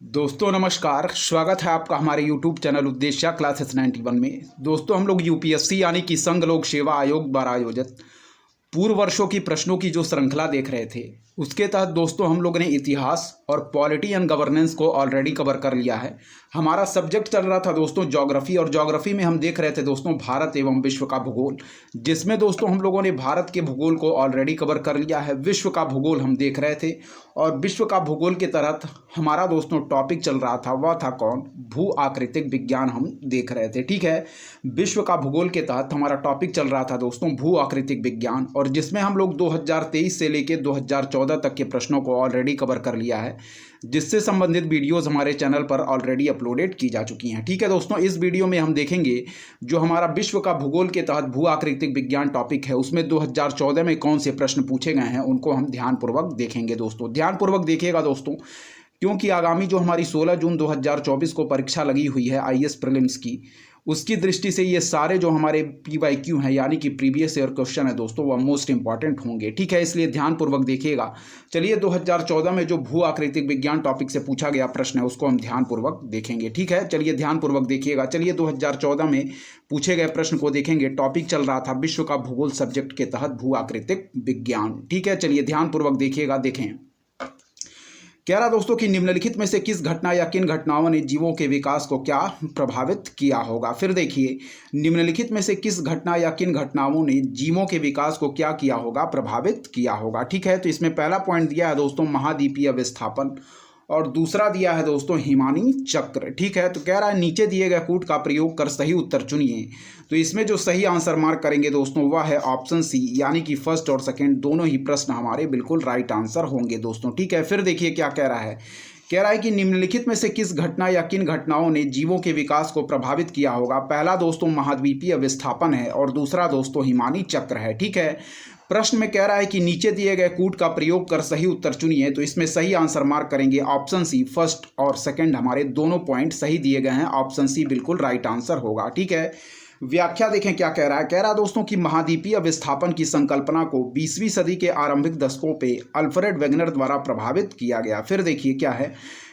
दोस्तों नमस्कार। स्वागत है आपका हमारे YouTube चैनल उद्देश्य क्लासेस 91 में। दोस्तों हम लोग यूपीएससी यानी कि संघ लोक सेवा आयोग द्वारा आयोजित पूर्व वर्षों की प्रश्नों की जो श्रृंखला देख रहे थे, उसके तहत दोस्तों हम लोगों ने इतिहास और पॉलिटी एंड गवर्नेंस को ऑलरेडी कवर कर लिया है। हमारा सब्जेक्ट चल रहा था दोस्तों ज्योग्राफी, और ज्योग्राफी में हम देख रहे थे दोस्तों भारत एवं विश्व का भूगोल, जिसमें दोस्तों हम लोगों ने भारत के भूगोल को ऑलरेडी कवर कर लिया है। विश्व का भूगोल हम देख रहे थे, और विश्व का भूगोल के तहत हमारा दोस्तों टॉपिक चल रहा था, वह था कौन? भू आकृतिक विज्ञान हम देख रहे थे। ठीक है, विश्व का भूगोल के तहत हमारा टॉपिक चल रहा था दोस्तों भू आकृतिक विज्ञान, और जिसमें हम लोग 2023 से लेकर 2014 तक के प्रश्नों को ऑलरेडी कवर कर लिया है, जिससे संबंधित वीडियोस हमारे चैनल पर ऑलरेडी अपलोडेड की जा चुकी हैं। ठीक है दोस्तों, इस वीडियो में हम देखेंगे जो हमारा विश्व का भूगोल के तहत भू आकृतिक विज्ञान टॉपिक है, उसमें 2014 में कौन से प्रश्न पूछे गए हैं उनको हम ध्यानपूर्वक देखेंगे। दोस्तों ध्यानपूर्वक देखिएगा दोस्तों, क्योंकि आगामी जो हमारी 16 जून 2024 को परीक्षा लगी हुई है आईएएस प्रीलिम्स की, उसकी दृष्टि से ये सारे जो हमारे पीवाईक्यू हैं यानी कि प्रीवियस ईयर क्वेश्चन है दोस्तों, वह मोस्ट इंपॉर्टेंट होंगे। ठीक है, इसलिए ध्यानपूर्वक देखिएगा। चलिए 2014 में जो भू आकृतिक विज्ञान टॉपिक से पूछा गया प्रश्न है उसको हम ध्यानपूर्वक देखेंगे। ठीक है, चलिए ध्यानपूर्वक देखिएगा। चलिए 2014 में पूछे गए प्रश्न को देखेंगे। टॉपिक चल रहा था विश्व का भूगोल सब्जेक्ट के तहत भू आकृतिक विज्ञान। ठीक है, चलिए ध्यानपूर्वक देखिएगा। देखें, कह रहा दोस्तों कि निम्नलिखित में से किस घटना या किन घटनाओं ने जीवों के विकास को क्या प्रभावित किया होगा। फिर देखिए, निम्नलिखित में से किस घटना या किन घटनाओं ने जीवों के विकास को क्या किया होगा, प्रभावित किया होगा। ठीक है, तो इसमें पहला पॉइंट दिया है दोस्तों महाद्वीपीय विस्थापन, और दूसरा दिया है दोस्तों हिमानी चक्र। ठीक है, तो कह रहा है नीचे दिए गए कूट का प्रयोग कर सही उत्तर चुनिए। तो इसमें जो सही आंसर मार्क करेंगे दोस्तों वह है ऑप्शन सी, यानी कि फर्स्ट और सेकंड दोनों ही प्रश्न हमारे बिल्कुल राइट आंसर होंगे दोस्तों। ठीक है, फिर देखिए क्या कह रहा है। कह रहा है कि निम्नलिखित में से किस घटना या किन घटनाओं ने जीवों के विकास को प्रभावित किया होगा। पहला दोस्तों महाद्वीपीय विस्थापन है, और दूसरा दोस्तों हिमानी चक्र है। ठीक है, प्रश्न में कह रहा है कि नीचे दिए गए कूट का प्रयोग कर सही उत्तर चुनिए। तो इसमें सही आंसर मार्क करेंगे ऑप्शन सी, फर्स्ट और सेकंड हमारे दोनों पॉइंट सही दिए गए हैं। ऑप्शन सी बिल्कुल राइट आंसर होगा। ठीक है, व्याख्या देखें क्या कह रहा है। कह रहा दोस्तों कि महाद्वीपीय विस्थापन की संकल्पना को 20वीं सदी के आरंभिक दशकों पे अल्फ्रेड वेगनर द्वारा प्रभावित किया गया। फिर देखिए क्या है।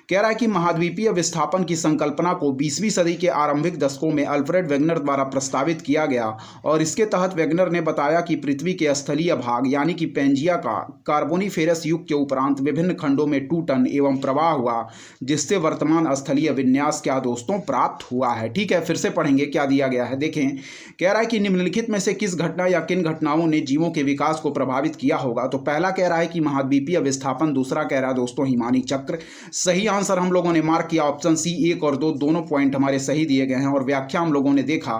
कह रहा है कि महाद्वीपीय विस्थापन की संकल्पना को 20वीं सदी के आरंभिक दशकों में अल्फ्रेड वेगनर द्वारा प्रस्तावित किया गया, और इसके तहत वेगनर ने बताया कि पृथ्वी के स्थलीय भाग यानी कि पेंजिया का कार्बोनिफेरस युग के उपरांत विभिन्न खंडों में टूटन एवं प्रवाह हुआ, जिससे वर्तमान स्थलीय विन्यास क्या दोस्तों प्राप्त हुआ है। ठीक है, फिर से पढ़ेंगे क्या दिया गया है। देखें, कह रहा है कि निम्नलिखित में से किस घटना या किन घटनाओं ने जीवों के विकास को प्रभावित किया होगा। तो पहला कह रहा है कि महाद्वीपीय विस्थापन, दूसरा कह रहा है दोस्तों हिमानी चक्र। सही आंसर हम लोगों ने मार्क किया ऑप्शन सी, 1 और 2 दोनों पॉइंट हमारे सही दिए गए हैं। और व्याख्या हम लोगों ने देखा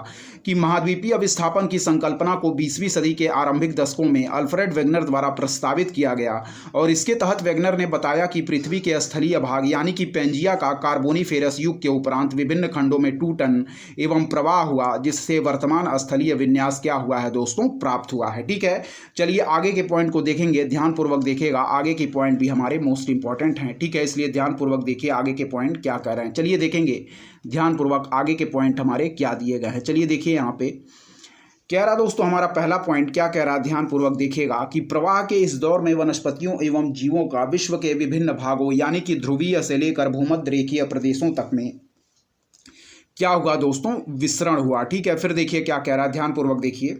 कि महाद्वीपीय विस्थापन की संकल्पना को 20वीं सदी के आरंभिक दशकों में अल्फ्रेड वेगनर द्वारा प्रस्तावित किया गया, और इसके तहत वेगनर ने बताया कि पृथ्वी के स्थलीय भाग यानी कि पेंजिया का कार्बोनिफेरस युग के उपरांत विभिन्न खंडों में टूटन एवं प्रवाह हुआ, जिससे वर्तमान स्थलीय विन्यास क्या हुआ है दोस्तों प्राप्त हुआ है। ठीक है, चलिए आगे के पॉइंट को देखेंगे। ध्यानपूर्वक देखिएगा, आगे के पॉइंट भी हमारे मोस्ट इंपॉर्टेंट हैं। ठीक है, इसलिए ध्यानपूर्वक देखिए आगे के पॉइंट क्या कह रहे हैं। चलिए देखेंगे ध्यानपूर्वक आगे के पॉइंट हमारे क्या दिए गए हैं। चलिए देखिए यहाँ पे कह रहा दोस्तों हमारा पहला पॉइंट क्या कह रहा है, ध्यानपूर्वक देखिएगा कि प्रवाह के इस दौर में वनस्पतियों एवं जीवों का विश्व के विभिन्न भागों यानी कि ध्रुवीय से लेकर भूमध्य रेखीय प्रदेशों तक में क्या हुआ दोस्तों, विसरण हुआ। ठीक है, फिर देखिए क्या कह रहा है, ध्यानपूर्वक देखिए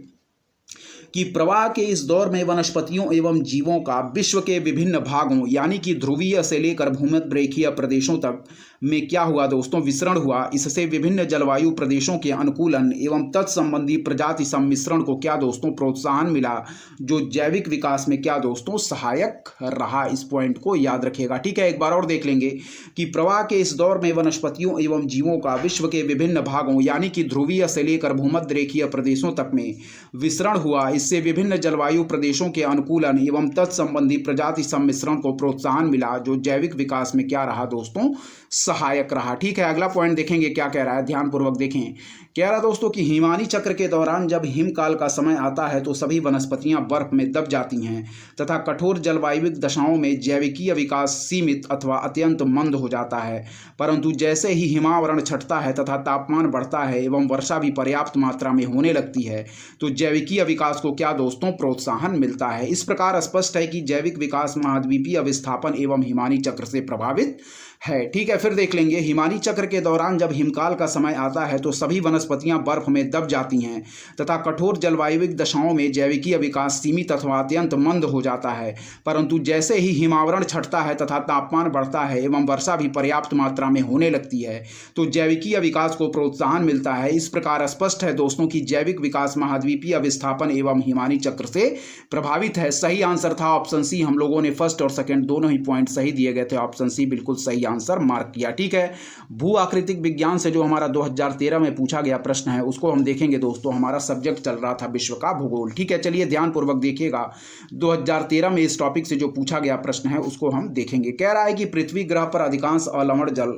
कि प्रवाह के इस दौर में वनस्पतियों एवं जीवों का विश्व के विभिन्न भागों यानी कि ध्रुवीय से लेकर भूमध्य रेखीय प्रदेशों तक में क्या हुआ दोस्तों, विसरण हुआ। इससे विभिन्न जलवायु प्रदेशों के अनुकूलन एवं तत्संबंधी प्रजाति सम्मिश्रण को क्या दोस्तों प्रोत्साहन मिला, जो जैविक विकास में क्या दोस्तों सहायक रहा। इस पॉइंट को याद रखिएगा। ठीक है, एक बार और देख लेंगे कि प्रवाह के इस दौर में वनस्पतियों एवं जीवों का विश्व के विभिन्न भागों यानी कि ध्रुवीय से लेकर भूमध्य रेखीय प्रदेशों तक में विसरण हुआ। इससे विभिन्न जलवायु प्रदेशों के अनुकूलन एवं तत्संबंधी प्रजाति सम्मिश्रण को प्रोत्साहन मिला, जो जैविक विकास में क्या रहा दोस्तों सहायक रहा। ठीक है, अगला पॉइंट देखेंगे क्या कह रहा है, ध्यानपूर्वक देखें। कह रहा दोस्तों कि हिमानी चक्र के दौरान जब हिमकाल का समय आता है तो सभी वनस्पतियां बर्फ में दब जाती हैं तथा कठोर जलवायुविक दशाओं में जैविकीय विकास सीमित अथवा अत्यंत मंद हो जाता है, परंतु जैसे ही हिमावरण छटता है तथा तापमान बढ़ता है एवं वर्षा भी पर्याप्त मात्रा में होने लगती है तो जैविकीय विकास को क्या दोस्तों प्रोत्साहन मिलता है। इस प्रकार स्पष्ट है कि जैविक विकास महाद्वीपीय विस्थापन एवं हिमानी चक्र से प्रभावित है। ठीक है, फिर देख लेंगे हिमानी चक्र के दौरान जब हिमकाल का समय आता है तो सभी वनस्पतियां बर्फ में दब जाती हैं तथा कठोर जलवायुविक दशाओं में जैविकीय विकास सीमित अथवा अत्यंत मंद हो जाता है। परंतु जैसे ही हिमावरण छंटता है तथा तापमान बढ़ता है एवं वर्षा भी पर्याप्त मात्रा में होने लगती है तो जैविकीय विकास को प्रोत्साहन मिलता है। इस प्रकार स्पष्ट है दोस्तों की जैविक विकास महाद्वीपीय विस्थापन एवं हिमानी चक्र से प्रभावित है। सही आंसर था ऑप्शन सी। हम लोगों ने फर्स्ट और सेकंड दोनों ही पॉइंट सही दिए गए थे। ऑप्शन सी बिल्कुल सही आंसर मार्क किया। ठीक है, भू आकृतिक विज्ञान से जो हमारा 2013 में पूछा गया प्रश्न है उसको हम देखेंगे दोस्तों। हमारा सब्जेक्ट चल रहा था विश्व का भूगोल। ठीक है, चलिए ध्यानपूर्वक देखिएगा। 2013 में इस टॉपिक से जो पूछा गया प्रश्न है उसको हम देखेंगे। कह रहा है कि पृथ्वी ग्रह पर अधिकांश अलवण जल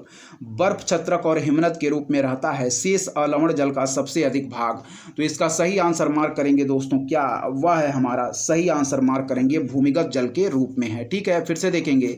बर्फ छत्रक और हिमनद के रूप में रहता है। शेष अलवण जल का सबसे अधिक भाग, तो इसका सही आंसर मार्क करेंगे दोस्तों। क्या वह है हमारा सही आंसर मार्क करेंगे भूमिगत जल के रूप में है। ठीक है, फिर से देखेंगे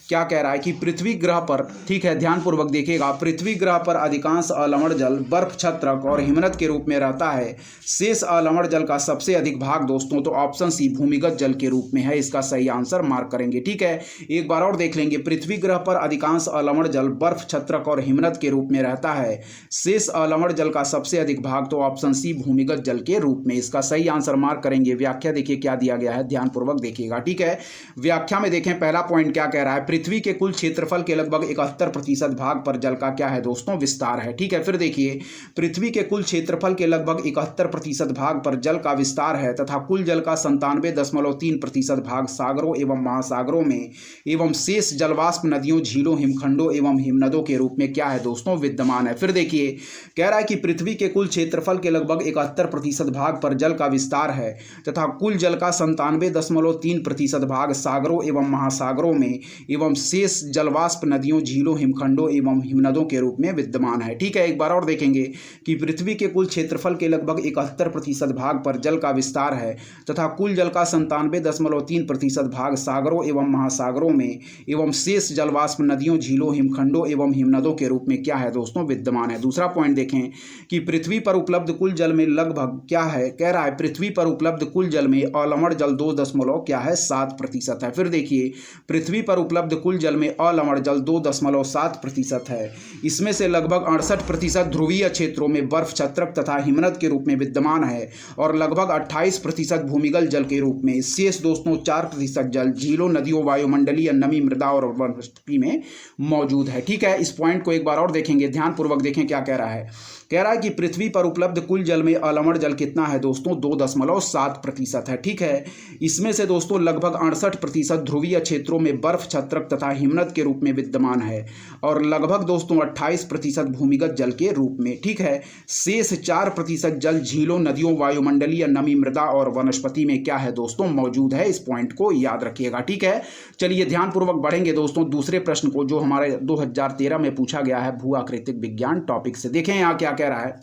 क्या कह रहा है कि पृथ्वी ग्रह पर, ठीक है ध्यानपूर्वक देखिएगा, पृथ्वी ग्रह पर अधिकांश अलवण जल बर्फ छत्रक और हिमनद के रूप में रहता है। शेष अलवण जल का सबसे अधिक भाग दोस्तों तो ऑप्शन सी भूमिगत जल के रूप में है। इसका सही आंसर मार्क करेंगे। ठीक है, एक बार और देख लेंगे। पृथ्वी ग्रह पर अधिकांश अलवण जल बर्फ छत्रक और हिमनद के रूप में रहता है। शेष अलवण जल का सबसे अधिक भाग तो ऑप्शन सी भूमिगत जल के रूप में। इसका सही आंसर मार्क करेंगे। व्याख्या देखिए क्या दिया गया है, ध्यानपूर्वक देखिएगा। ठीक है, व्याख्या में देखें पहला पॉइंट क्या कह रहा है, पृथ्वी के कुल क्षेत्रफल के लगभग 71% भाग पर जल का क्या है दोस्तों विस्तार है। ठीक है, फिर देखिए पृथ्वी के कुल क्षेत्रफल के लगभग 71% भाग पर जल का विस्तार है तथा कुल जल का 97.3% भाग सागरों एवं महासागरों में एवं शेष जलवाष्प नदियों, झीलों, हिमखंडों एवं हिमनदों के रूप में क्या है दोस्तों विद्यमान है। फिर देखिए कह रहा है कि पृथ्वी के कुल क्षेत्रफल के लगभग 71% भाग पर जल का विस्तार है तथा कुल जल का 97.3% भाग सागरों एवं महासागरों में एवं शेष जलवाष्प नदियों, झीलों, हिमखंडों एवं हिमनदों के रूप में विद्यमान है। ठीक है, एक बार और देखेंगे कि पृथ्वी के कुल क्षेत्रफल के लगभग 71% भाग पर जल का विस्तार है तथा कुल जल का 97.3% भाग सागरों एवं महासागरों में एवं शेष जलवाष्प नदियों, झीलों, हिमखंडों एवं हिमनदों के रूप में क्या है दोस्तों विद्यमान है। दूसरा पॉइंट देखें कि पृथ्वी पर उपलब्ध कुल जल में लगभग क्या है, कह रहा है पृथ्वी पर उपलब्ध कुल जल में अलवण जल 2.7% है। फिर देखिए पृथ्वी पर उपलब्ध कुल जल में अलवण जल 2.7% है। इसमें से लगभग 68% ध्रुवीय क्षेत्रों में बर्फ छत्रक तथा हिमनद के रूप में विद्यमान है और लगभग 28% भूमिगत जल के रूप में। शेष दोस्तों 4% जल झीलों, नदियों, वायुमंडलीय नमी, मृदा और वनस्पति में मौजूद है। ठीक है, इस पॉइंट को एक बार और देखेंगे, ध्यानपूर्वक देखें क्या कह रहा है। कह रहा है कि पृथ्वी पर उपलब्ध कुल जल में अलवण जल कितना है दोस्तों 2.7% है। ठीक है, इसमें से दोस्तों लगभग 68% ध्रुवीय क्षेत्रों में बर्फ छत्रक तथा हिमनद के रूप में विद्यमान है और लगभग दोस्तों 28% भूमिगत जल के रूप में। ठीक है, शेष 4% जल झीलों, नदियों, वायुमंडलीय नमी, मृदा और वनस्पति में क्या है दोस्तों मौजूद है। इस पॉइंट को याद रखिएगा। ठीक है, चलिए ध्यानपूर्वक बढ़ेंगे दोस्तों दूसरे प्रश्न को जो हमारे 2013 में पूछा गया है भू आकृतिक विज्ञान टॉपिक से। देखें यहाँ क्या कह रहा है।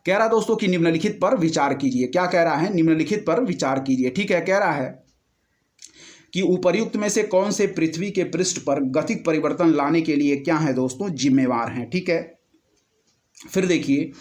कह रहा है दोस्तों कि निम्नलिखित पर विचार कीजिए। क्या कह रहा है, निम्नलिखित पर विचार कीजिए। ठीक है, कह रहा है कि उपर्युक्त में से कौन से पृथ्वी के पृष्ठ पर गतिक परिवर्तन लाने के लिए क्या है दोस्तों जिम्मेवार हैं। ठीक है, फिर देखिए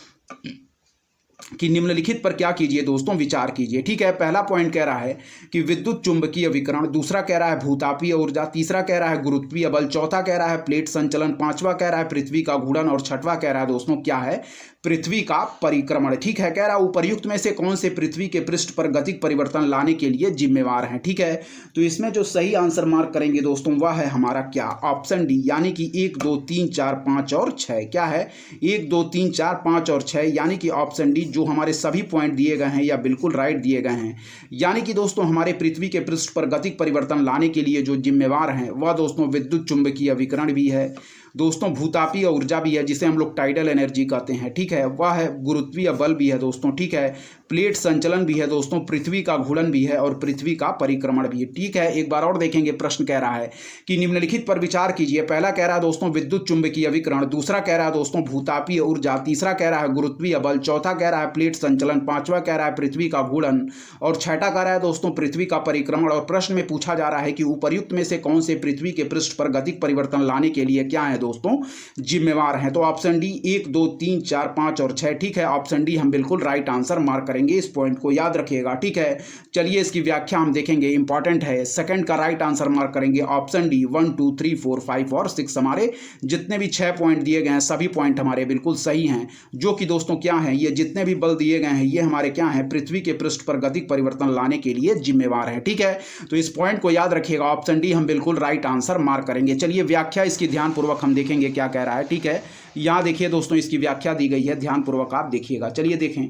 कि निम्नलिखित पर क्या कीजिए दोस्तों विचार कीजिए। ठीक है, पहला पॉइंट कह रहा है कि विद्युत चुंबकीय विकिरण, दूसरा कह रहा है भूतापीय ऊर्जा, तीसरा कह रहा है गुरुत्वीय बल, चौथा कह रहा है प्लेट संचलन, पांचवा कह रहा है पृथ्वी का घूर्णन और छठवां कह रहा है दोस्तों क्या है पृथ्वी का परिक्रमण। ठीक है, कह रहा है उपर्युक्त में से कौन से पृथ्वी के पृष्ठ पर गतिक परिवर्तन लाने के लिए जिम्मेवार हैं। ठीक है, तो इसमें जो सही आंसर मार्क करेंगे दोस्तों वह है हमारा क्या ऑप्शन डी, यानी कि 1, 2, 3, 4, 5 और 6। क्या है 1, 2, 3, 4, 5 और 6, यानी कि ऑप्शन डी जो हमारे सभी पॉइंट दिए गए हैं या बिल्कुल राइट दिए गए हैं। यानी कि दोस्तों हमारे पृथ्वी के पृष्ठ पर गतिक परिवर्तन लाने के लिए जो जिम्मेवार हैं वह दोस्तों विद्युत चुंबकीय विकिरण भी है दोस्तों, भूतापीय ऊर्जा भी है जिसे हम लोग टाइडल एनर्जी कहते हैं। ठीक है, वह है गुरुत्वीय बल भी है दोस्तों। ठीक है, प्लेट संचलन भी है दोस्तों, पृथ्वी का घूर्णन भी है और पृथ्वी का परिक्रमण भी है। ठीक है, एक बार और देखेंगे। प्रश्न कह रहा है कि निम्नलिखित पर विचार कीजिए। पहला कह रहा है दोस्तों विद्युत चुंबकीय विकिरण, दूसरा कह रहा है दोस्तों भूतापीय ऊर्जा, तीसरा कह रहा है गुरुत्वीय बल, चौथा कह रहा है प्लेट संचलन, पांचवा कह रहा है पृथ्वी का घूर्णन और छठा कह रहा है दोस्तों पृथ्वी का परिक्रमण। और प्रश्न में पूछा जा रहा है कि उपर्युक्त में से कौन से पृथ्वी के पृष्ठ पर गतिक परिवर्तन लाने के लिए क्या है दोस्तों जिम्मेवार हैं। तो ऑप्शन डी 1, 2, 3, 4, 5 और 6, ठीक है। ऑप्शन डी हम बिल्कुल राइट आंसर मार्क करेंगे, इस पॉइंट को याद रखिएगा, ठीक है। चलिए इसकी व्याख्या हम देखेंगे, इंपॉर्टेंट है। सेकंड का राइट आंसर मार्क करेंगे ऑप्शन डी 1, 2, 3, 4, 5 और 6। हमारे जितने भी 6 पॉइंट दिए गए हैं सभी पॉइंट हमारे बिल्कुल सही हैं, जो कि दोस्तों क्या है, ये जितने भी बल दिए गए हैं ये हमारे क्या है, पृथ्वी के पृष्ठ पर गतिक परिवर्तन लाने के लिए जिम्मेवार है, ठीक है। तो इस पॉइंट को याद रखिएगा, ऑप्शन डी हम बिल्कुल राइट आंसर मार्क करेंगे। चलिए व्याख्या इसकी ध्यानपूर्वक हम देखेंगे क्या कह रहा है, ठीक है। यहां देखिए दोस्तों इसकी व्याख्या दी गई है, ध्यानपूर्वक आप देखिएगा। चलिए देखें,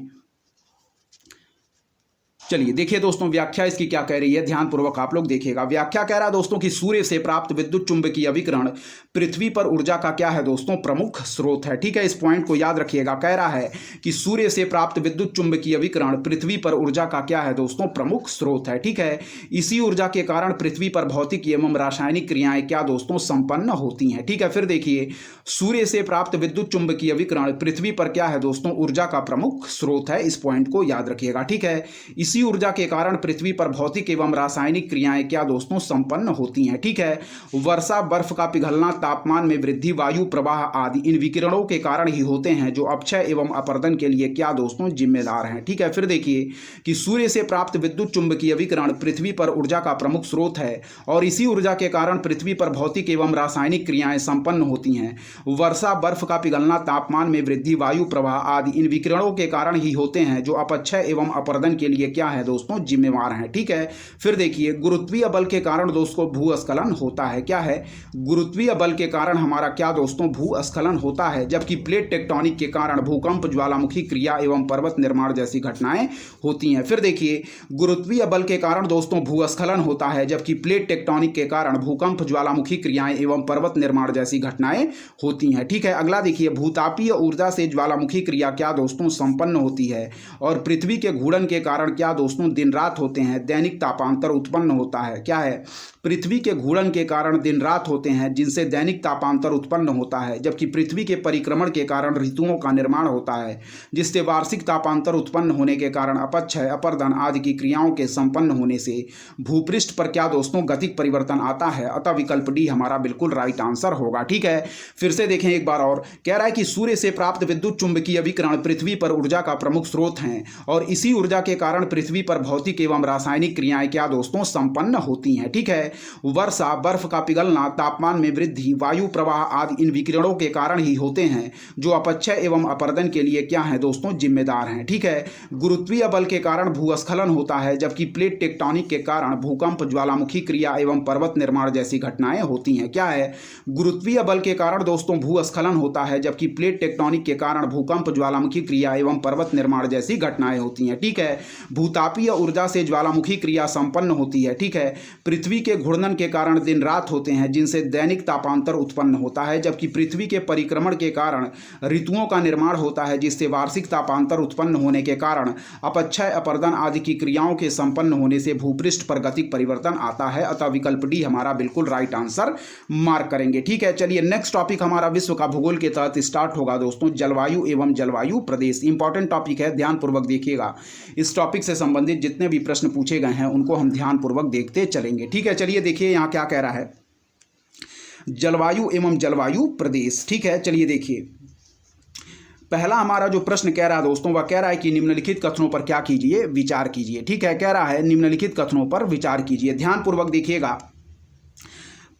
चलिए देखिए दोस्तों व्याख्या इसकी क्या कह रही है, ध्यानपूर्वक आप लोग देखिएगा। व्याख्या कह रहा है दोस्तों कि सूर्य से प्राप्त विद्युत चुंबकीय विकिरण पृथ्वी पर ऊर्जा का क्या है दोस्तों, प्रमुख स्रोत है, ठीक है। इस पॉइंट को याद रखिएगा। कह रहा है कि सूर्य से प्राप्त विद्युत चुंबकीय विकिरण पृथ्वी पर ऊर्जा का क्या है दोस्तों, प्रमुख स्रोत है, ठीक है। इसी ऊर्जा के कारण पृथ्वी पर भौतिक एवं रासायनिक क्रियाएं क्या दोस्तों संपन्न होती हैं, ठीक है। फिर देखिए, सूर्य से प्राप्त विद्युत चुंबकीय विकिरण पृथ्वी पर क्या है दोस्तों, ऊर्जा का प्रमुख स्रोत है, इस पॉइंट को याद रखिएगा, ठीक है। इसी ऊर्जा के कारण पृथ्वी पर भौतिक एवं रासायनिक क्रियाएं क्या दोस्तों संपन्न होती हैं, ठीक है। वर्षा, बर्फ का पिघलना, तापमान में वृद्धि, वायु प्रवाह आदि इन विकिरणों के कारण ही होते हैं, जो अपक्षय एवं अपरदन के लिए क्या दोस्तों जिम्मेदार हैं, ठीक है। फिर देखिए कि सूर्य से प्राप्त विद्युत चुंबकीय विकिरण पृथ्वी पर ऊर्जा का प्रमुख स्रोत है और इसी ऊर्जा के कारण पृथ्वी पर भौतिक एवं रासायनिक क्रियाएं संपन्न होती हैं। वर्षा, बर्फ का पिघलना, तापमान में वृद्धि, वायु प्रवाह आदि इन विकिरणों के कारण ही होते हैं, जो अपक्षय एवं अपरदन के लिए क्या है दोस्तों जिम्मेवार हैं, ठीक है। फिर देखिए, गुरुत्वीय बल के कारण दोस्तों भूस्खलन होता है, क्या है, गुरुत्वीय बल के कारण हमारा क्या दोस्तों भूस्खलन होता है, जबकि प्लेट टेक्टोनिक के कारण भूकंप, ज्वालामुखी क्रिया एवं पर्वत निर्माण जैसी घटनाएं होती हैं। फिर देखिए, गुरुत्वीय बल के कारण दोस्तों भूस्खलन होता है, जबकि प्लेट टेक्टोनिक के कारण भूकंप, ज्वालामुखी क्रियाएं एवं पर्वत निर्माण जैसी घटनाएं होती हैं, ठीक है। अगला देखिए, भूतापीय ऊर्जा से ज्वालामुखी क्रिया क्या दोस्तों संपन्न होती है और पृथ्वी के घूर्णन के कारण क्या दोस्तों दिन रात होते हैं, दैनिक तापांतर उत्पन्न होता है, क्या है, पृथ्वी के घूर्णन के कारण दिन रात होते हैं, जिनसे दैनिक तापांतर उत्पन्न होता है, जबकि पृथ्वी के परिक्रमण के कारण ऋतुओं का निर्माण होता है, जिससे वार्षिक तापांतर उत्पन्न होने के कारण अपक्षय, अपरदन आदि की क्रियाओं के संपन्न होने से भूपृष्ठ पर क्या दोस्तों गतिक परिवर्तन आता है। अतः विकल्प डी हमारा बिल्कुल राइट आंसर होगा, ठीक है। फिर से देखें एक बार और, कह रहा है कि सूर्य से प्राप्त विद्युत चुंबकीय विकिरण पृथ्वी पर ऊर्जा का प्रमुख स्रोत हैं और इसी ऊर्जा के कारण पृथ्वी पर भौतिक एवं रासायनिक क्रियाएं क्या दोस्तों संपन्न होती हैं, ठीक है। वर्षा, बर्फ का पिघलना, तापमान में वृद्धि, वायु प्रवाह आदि इन विकिरणों के कारण ही होते हैं, जो अपक्षय एवं अपरदन के लिए क्या है दोस्तों जिम्मेदार हैं, ठीक है। गुरुत्वीय बल के कारण भूस्खलन होता है, जबकि प्लेट टेक्टोनिक के कारण भूकंप, ज्वालामुखी क्रिया एवं पर्वत निर्माण जैसी घटनाएं होती हैं, क्या है, गुरुत्वीय बल के कारण दोस्तों भूस्खलन होता है, जबकि प्लेट टेक्टोनिक के कारण भूकंप, ज्वालामुखी क्रिया एवं पर्वत निर्माण जैसी घटनाएं होती हैं, ठीक है। भूतापीय ऊर्जा से ज्वालामुखी क्रिया संपन्न होती है, ठीक है। पृथ्वी के घूर्णन के कारण दिन रात होते हैं, जिनसे दैनिक तापांतर उत्पन्न होता है, जबकि पृथ्वी के परिक्रमण के कारण ऋतुओं का निर्माण होता है, जिससे वार्षिक तापांतर उत्पन्न होने के कारण अपक्षय, अपरदन आदि की क्रियाओं के संपन्न होने से भूपृष्ठ पर गतिक परिवर्तन आता है। अतः विकल्प डी हमारा बिल्कुल राइट आंसर मार्क करेंगे, ठीक है। चलिए नेक्स्ट टॉपिक हमारा विश्व का भूगोल के तहत स्टार्ट होगा दोस्तों, जलवायु एवं जलवायु प्रदेश। इंपॉर्टेंट टॉपिक है, ध्यानपूर्वक देखिएगा। इस टॉपिक से संबंधित जितने भी प्रश्न पूछे गए हैं उनको हम ध्यानपूर्वक देखते चलेंगे, ठीक है। चलिए देखिए यहाँ क्या कह रहा है, जलवायु एवं जलवायु प्रदेश, ठीक है। चलिए देखिए, पहला हमारा जो प्रश्न कह रहा है दोस्तों वह कह रहा है कि निम्नलिखित कथनों पर क्या कीजिए, विचार कीजिए, ठीक है। कह रहा है निम्नलिखित कथनों पर विचार कीजिए, ध्यानपूर्वक देखिएगा।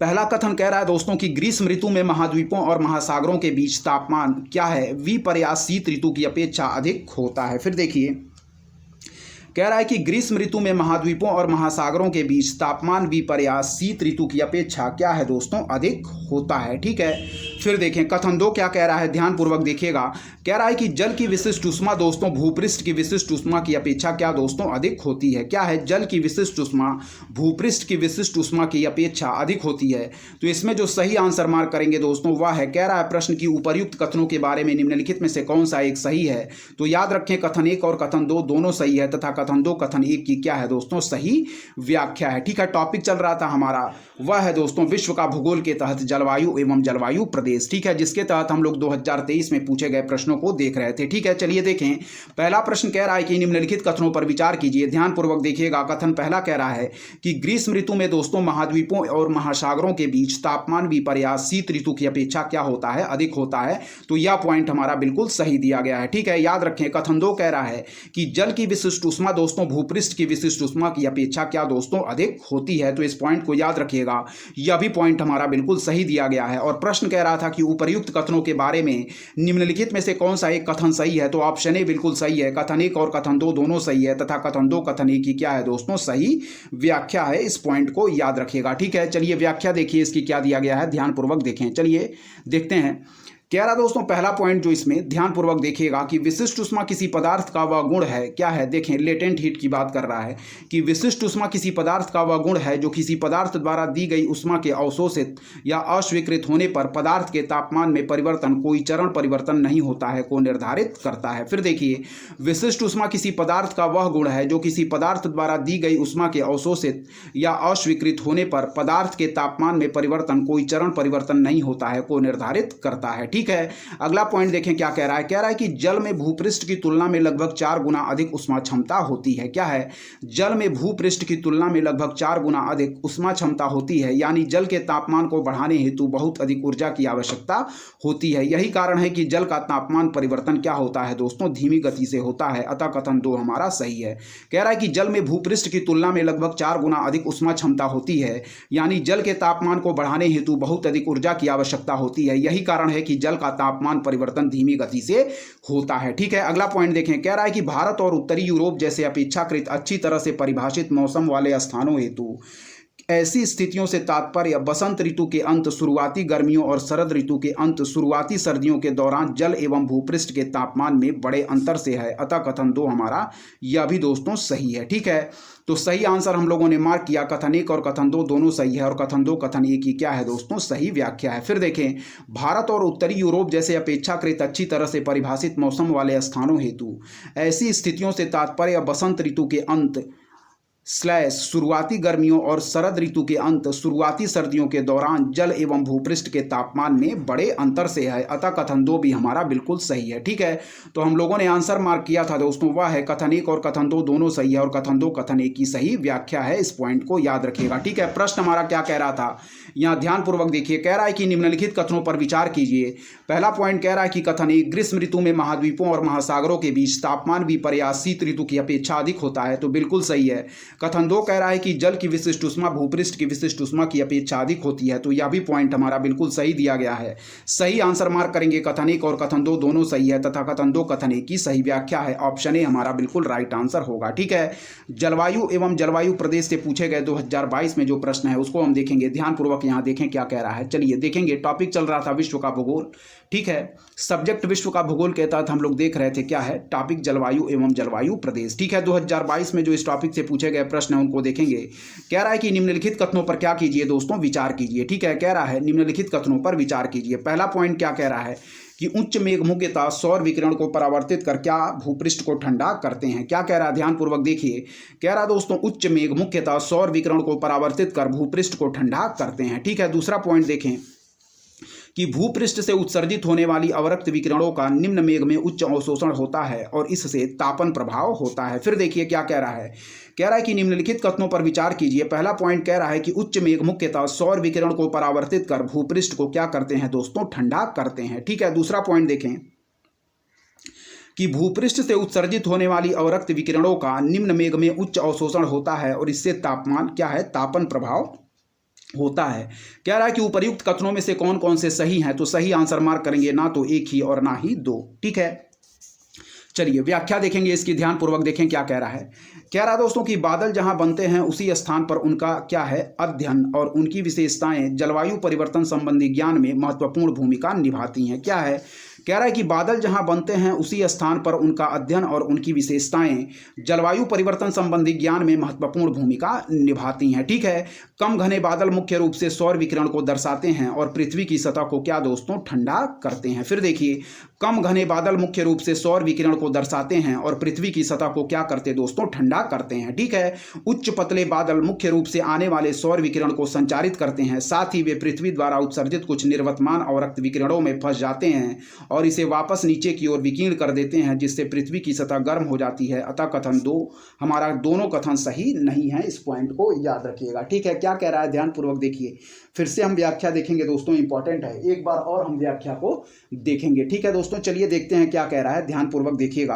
पहला कथन कह रहा है दोस्तों कि ग्रीष्म ऋतु में महाद्वीपों और महासागरों के बीच तापमान क्या है, विपर्यास शीत ऋतु की अपेक्षा अधिक होता है। फिर देखिए, कह रहा है कि ग्रीष्म ऋतु में महाद्वीपों और महासागरों के बीच तापमान विपर्यास शीत ऋतु की अपेक्षा क्या है दोस्तों अधिक होता है, ठीक है। फिर देखें कथन 2 क्या कह रहा है, ध्यानपूर्वक देखिएगा। कह रहा है कि जल की विशिष्ट ऊष्मा दोस्तों भूपृष्ठ की विशिष्ट ऊष्मा की अपेक्षा क्या दोस्तों अधिक होती है, क्या है, जल की विशिष्ट ऊष्मा भूपृष्ठ की विशिष्ट ऊष्मा की अपेक्षा अधिक होती है। तो इसमें जो सही आंसर मार्क करेंगे दोस्तों वह है, कह रहा है प्रश्न की उपर्युक्त कथनों के बारे में निम्नलिखित में से कौन सा एक सही है। तो याद रखें कथन 1 और कथन 2 दोनों सही है तथा कथन 2 कथन 1 की क्या है दोस्तों सही व्याख्या है, ठीक है। टॉपिक चल रहा था हमारा वह है दोस्तों विश्व का भूगोल के तहत जलवायु एवं जलवायु प्रदेश। प्रदेश, ठीक है, जिसके तहत हम लोग 2023 में पूछे गए प्रश्नों को देख रहे थे। ठीक है, चलिए देखें। पहला प्रश्न कह रहा है कि निम्नलिखित कथनों पर विचार कीजिए, ध्यानपूर्वक देखिएगा। कथन पहला कह रहा है कि ग्रीष्म ऋतु में दोस्तों महाद्वीपों और महासागरों के बीच तापमान विपर्यास शीत ऋतु की अपेक्षा क्या होता है, अधिक होता है। तो यह पॉइंट हमारा बिल्कुल सही दिया गया है। ठीक है, याद रखें। कथन दो कह रहा है कि जल की विशिष्ट उष्मा दोस्तों भूपृष्ठ की विशिष्ट उष्मा की अपेक्षा क्या दोस्तों अधिक होती है। तो इस पॉइंट को याद रखिएगा, यह भी पॉइंट हमारा बिल्कुल सही दिया गया है। और प्रश्न कह रहा था कि उपर्युक्त कथनों के बारे में निम्नलिखित में से कौन सा एक कथन सही है। तो ऑप्शन ए बिल्कुल सही है, कथन एक और कथन दो दोनों सही है, तथा कथन दो कथन एक की क्या है दोस्तों सही व्याख्या है। इस पॉइंट को याद रखिएगा। ठीक है, चलिए व्याख्या देखिए इसकी क्या दिया गया है, ध्यानपूर्वक देखें। चलिए देखते हैं। कह रहा दोस्तों पहला पॉइंट जो इसमें ध्यानपूर्वक देखिएगा कि विशिष्ट उष्मा किसी पदार्थ का वह गुण है, क्या है, देखें लेटेंट हीट की बात कर रहा है कि विशिष्ट उष्मा किसी पदार्थ का वह गुण है जो किसी पदार्थ द्वारा दी गई उष्मा के अवशोषित या अस्वीकृत होने पर पदार्थ के तापमान में परिवर्तन कोई चरण परिवर्तन नहीं होता है को निर्धारित करता है। फिर देखिए, विशिष्ट उष्मा किसी पदार्थ का वह गुण है जो किसी पदार्थ द्वारा दी गई उष्मा के अवशोषित या अस्वीकृत होने पर पदार्थ के तापमान में परिवर्तन कोई चरण परिवर्तन नहीं होता है को निर्धारित करता है। ठीक है, अगला पॉइंट देखें क्या कह रहा है। कह रहा है कि जल में भूपृष्ठ की तुलना में लगभग 4 गुना अधिक उष्मा क्षमता होती है। क्या है, जल में भूपृष्ठ की तुलना में लगभग 4 गुना अधिक उष्मा क्षमता होती है, यानी जल के तापमान को बढ़ाने हेतु बहुत अधिक ऊर्जा की आवश्यकता होती है। यही कारण है कि जल का तापमान परिवर्तन क्या होता है दोस्तों, धीमी गति से होता है। अतः कथन दो हमारा सही है। कह रहा है कि जल में भूपृष्ठ की तुलना में लगभग 4 गुना अधिक उष्मा क्षमता होती है, यानी जल के तापमान को बढ़ाने हेतु बहुत अधिक ऊर्जा की आवश्यकता होती है। यही कारण है कि जल का तापमान परिवर्तन धीमी गति से होता है। ठीक है, अगला पॉइंट देखें। कह रहा है कि भारत और उत्तरी यूरोप जैसे अपेक्षाकृत अच्छी तरह से परिभाषित मौसम वाले स्थानों हेतु ऐसी स्थितियों से तात्पर्य बसंत ऋतु के अंत, शुरुआती गर्मियों और शरद ऋतु के अंत, शुरुआती सर्दियों के दौरान जल एवं भूपृष्ठ के तापमान में बड़े अंतर से है। अतः कथन दो हमारा यह भी दोस्तों सही है। ठीक है, तो सही आंसर हम लोगों ने मार्क किया। कथन एक और कथन दो दोनों सही है, और कथन दो कथन एक की क्या है दोस्तों सही व्याख्या है। फिर देखें, भारत और उत्तरी यूरोप जैसे अपेक्षाकृत अच्छी तरह से परिभाषित मौसम वाले स्थानों हेतु ऐसी स्थितियों से तात्पर्य बसंत ऋतु के अंत शुरुआती गर्मियों और शरद ऋतु के अंत, शुरुआती सर्दियों के दौरान जल एवं भूपृष्ठ के तापमान में बड़े अंतर से है। अतः कथन दो भी हमारा बिल्कुल सही है। ठीक है, तो हम लोगों ने आंसर मार्क किया था दोस्तों, वह है कथन एक और कथन दो दोनों सही है, और कथन दो कथन एक की सही व्याख्या है। इस पॉइंट को याद रखिएगा। ठीक है, प्रश्न हमारा क्या कह रहा था, यहाँ ध्यानपूर्वक देखिए। कह रहा है कि निम्नलिखित कथनों पर विचार कीजिए। पहला पॉइंट कह रहा है कि कथन एक, ग्रीष्म ऋतु में महाद्वीपों और महासागरों के बीच तापमान विपर्यास शीत ऋतु की अपेक्षा अधिक होता है। तो बिल्कुल सही है। कथन दो कह रहा है कि जल की विशिष्ट उष्मा भूपृष्ठ की विशिष्ट उष्मा की अपेक्षा अधिक होती है। तो यह भी पॉइंट हमारा बिल्कुल सही दिया गया है। सही आंसर मार्क करेंगे। कथन एक और कथन दो दोनों सही है, तथा कथन दो कथन एक की सही व्याख्या है। ऑप्शन ए हमारा बिल्कुल राइट आंसर होगा। ठीक है, जलवायु एवं जलवायु प्रदेश से पूछे गए 2022 में जो प्रश्न है उसको हम देखेंगे। ध्यानपूर्वक यहाँ देखें क्या कह रहा है। चलिए देखेंगे। टॉपिक चल रहा था विश्व का भूगोल। ठीक है, सब्जेक्ट विश्व का भूगोल के तहत हम लोग देख रहे थे क्या है, टॉपिक जलवायु एवं जलवायु प्रदेश। ठीक है, 2022 में जो इस टॉपिक से पूछे गए प्रश्न है उनको देखेंगे। कह रहा है कि निम्नलिखित कथनों पर क्या कीजिए दोस्तों, विचार कीजिए। ठीक है, कह रहा है निम्नलिखित कथनों पर विचार कीजिए। पहला पॉइंट क्या कह रहा है कि उच्च मेघ मुख्यतः सौर विकिरण को परावर्तित कर क्या भूपृष्ठ को ठंडा करते हैं। क्या कह रहा है, ध्यानपूर्वक देखिए। कह रहा दोस्तों उच्च मेघ मुख्यतः सौर विकिरण को परावर्तित कर भूपृष्ठ को ठंडा करते हैं। ठीक है, दूसरा पॉइंट देखें कि भूपृष्ठ से उत्सर्जित होने वाली अवरक्त विकिरणों का निम्न मेघ में उच्च अवशोषण होता है और इससे तापन प्रभाव होता है। फिर देखिए क्या कह रहा है। कह रहा है कि निम्नलिखित कथनों पर विचार कीजिए। पहला पॉइंट कह रहा है कि उच्च मेघ मुख्यतः सौर विकिरण को परावर्तित कर भूपृष्ठ को क्या करते हैं दोस्तों, ठंडा करते हैं। ठीक है, दूसरा पॉइंट देखें कि भूपृष्ठ से उत्सर्जित होने वाली अवरक्त विकिरणों का निम्न मेघ में उच्च अवशोषण होता है और इससे तापमान क्या है, तापन प्रभाव होता है। कह रहा है कि उपर्युक्त कथनों में से कौन कौन से सही हैं। तो सही आंसर मार्क करेंगे, ना तो एक ही और ना ही दो। ठीक है, चलिए व्याख्या देखेंगे इसकी। ध्यानपूर्वक देखें क्या कह रहा है। कह रहा दोस्तों कि बादल जहां बनते हैं उसी स्थान पर उनका क्या है, अध्ययन और उनकी विशेषताएं जलवायु परिवर्तन संबंधी ज्ञान में महत्वपूर्ण भूमिका निभाती हैं। क्या है, कह रहा है कि बादल जहां बनते हैं उसी स्थान पर उनका अध्ययन और उनकी विशेषताएं जलवायु परिवर्तन संबंधी ज्ञान में महत्वपूर्ण भूमिका निभाती हैं। ठीक है, कम घने बादल मुख्य रूप से सौर विकिरण को दर्शाते हैं और पृथ्वी की सतह को क्या दोस्तों ठंडा करते हैं। फिर देखिए, कम घने बादल मुख्य रूप से सौर विकिरण को दर्शाते हैं और पृथ्वी की सतह को क्या करते हैं दोस्तों ठंडा करते हैं। ठीक है, उच्च पतले बादल मुख्य रूप से आने वाले सौर विकिरण को संचारित करते हैं, साथ ही वे पृथ्वी द्वारा उत्सर्जित कुछ निर्वतमान और रक्त विकिरणों में फंस जाते हैं और इसे वापस नीचे की ओर विकीर्ण कर देते हैं, जिससे पृथ्वी की सतह गर्म हो जाती है। अतः कथन दो हमारा दोनों कथन सही नहीं है, इस पॉइंट को याद रखिएगा। ठीक है, क्या कह रहा है ध्यानपूर्वक देखिए, फिर से हम व्याख्या देखेंगे दोस्तों, इंपॉर्टेंट है, एक बार और हम व्याख्या को देखेंगे। ठीक है दोस्तों, चलिए देखते हैं क्या कह रहा है, ध्यानपूर्वक देखिएगा।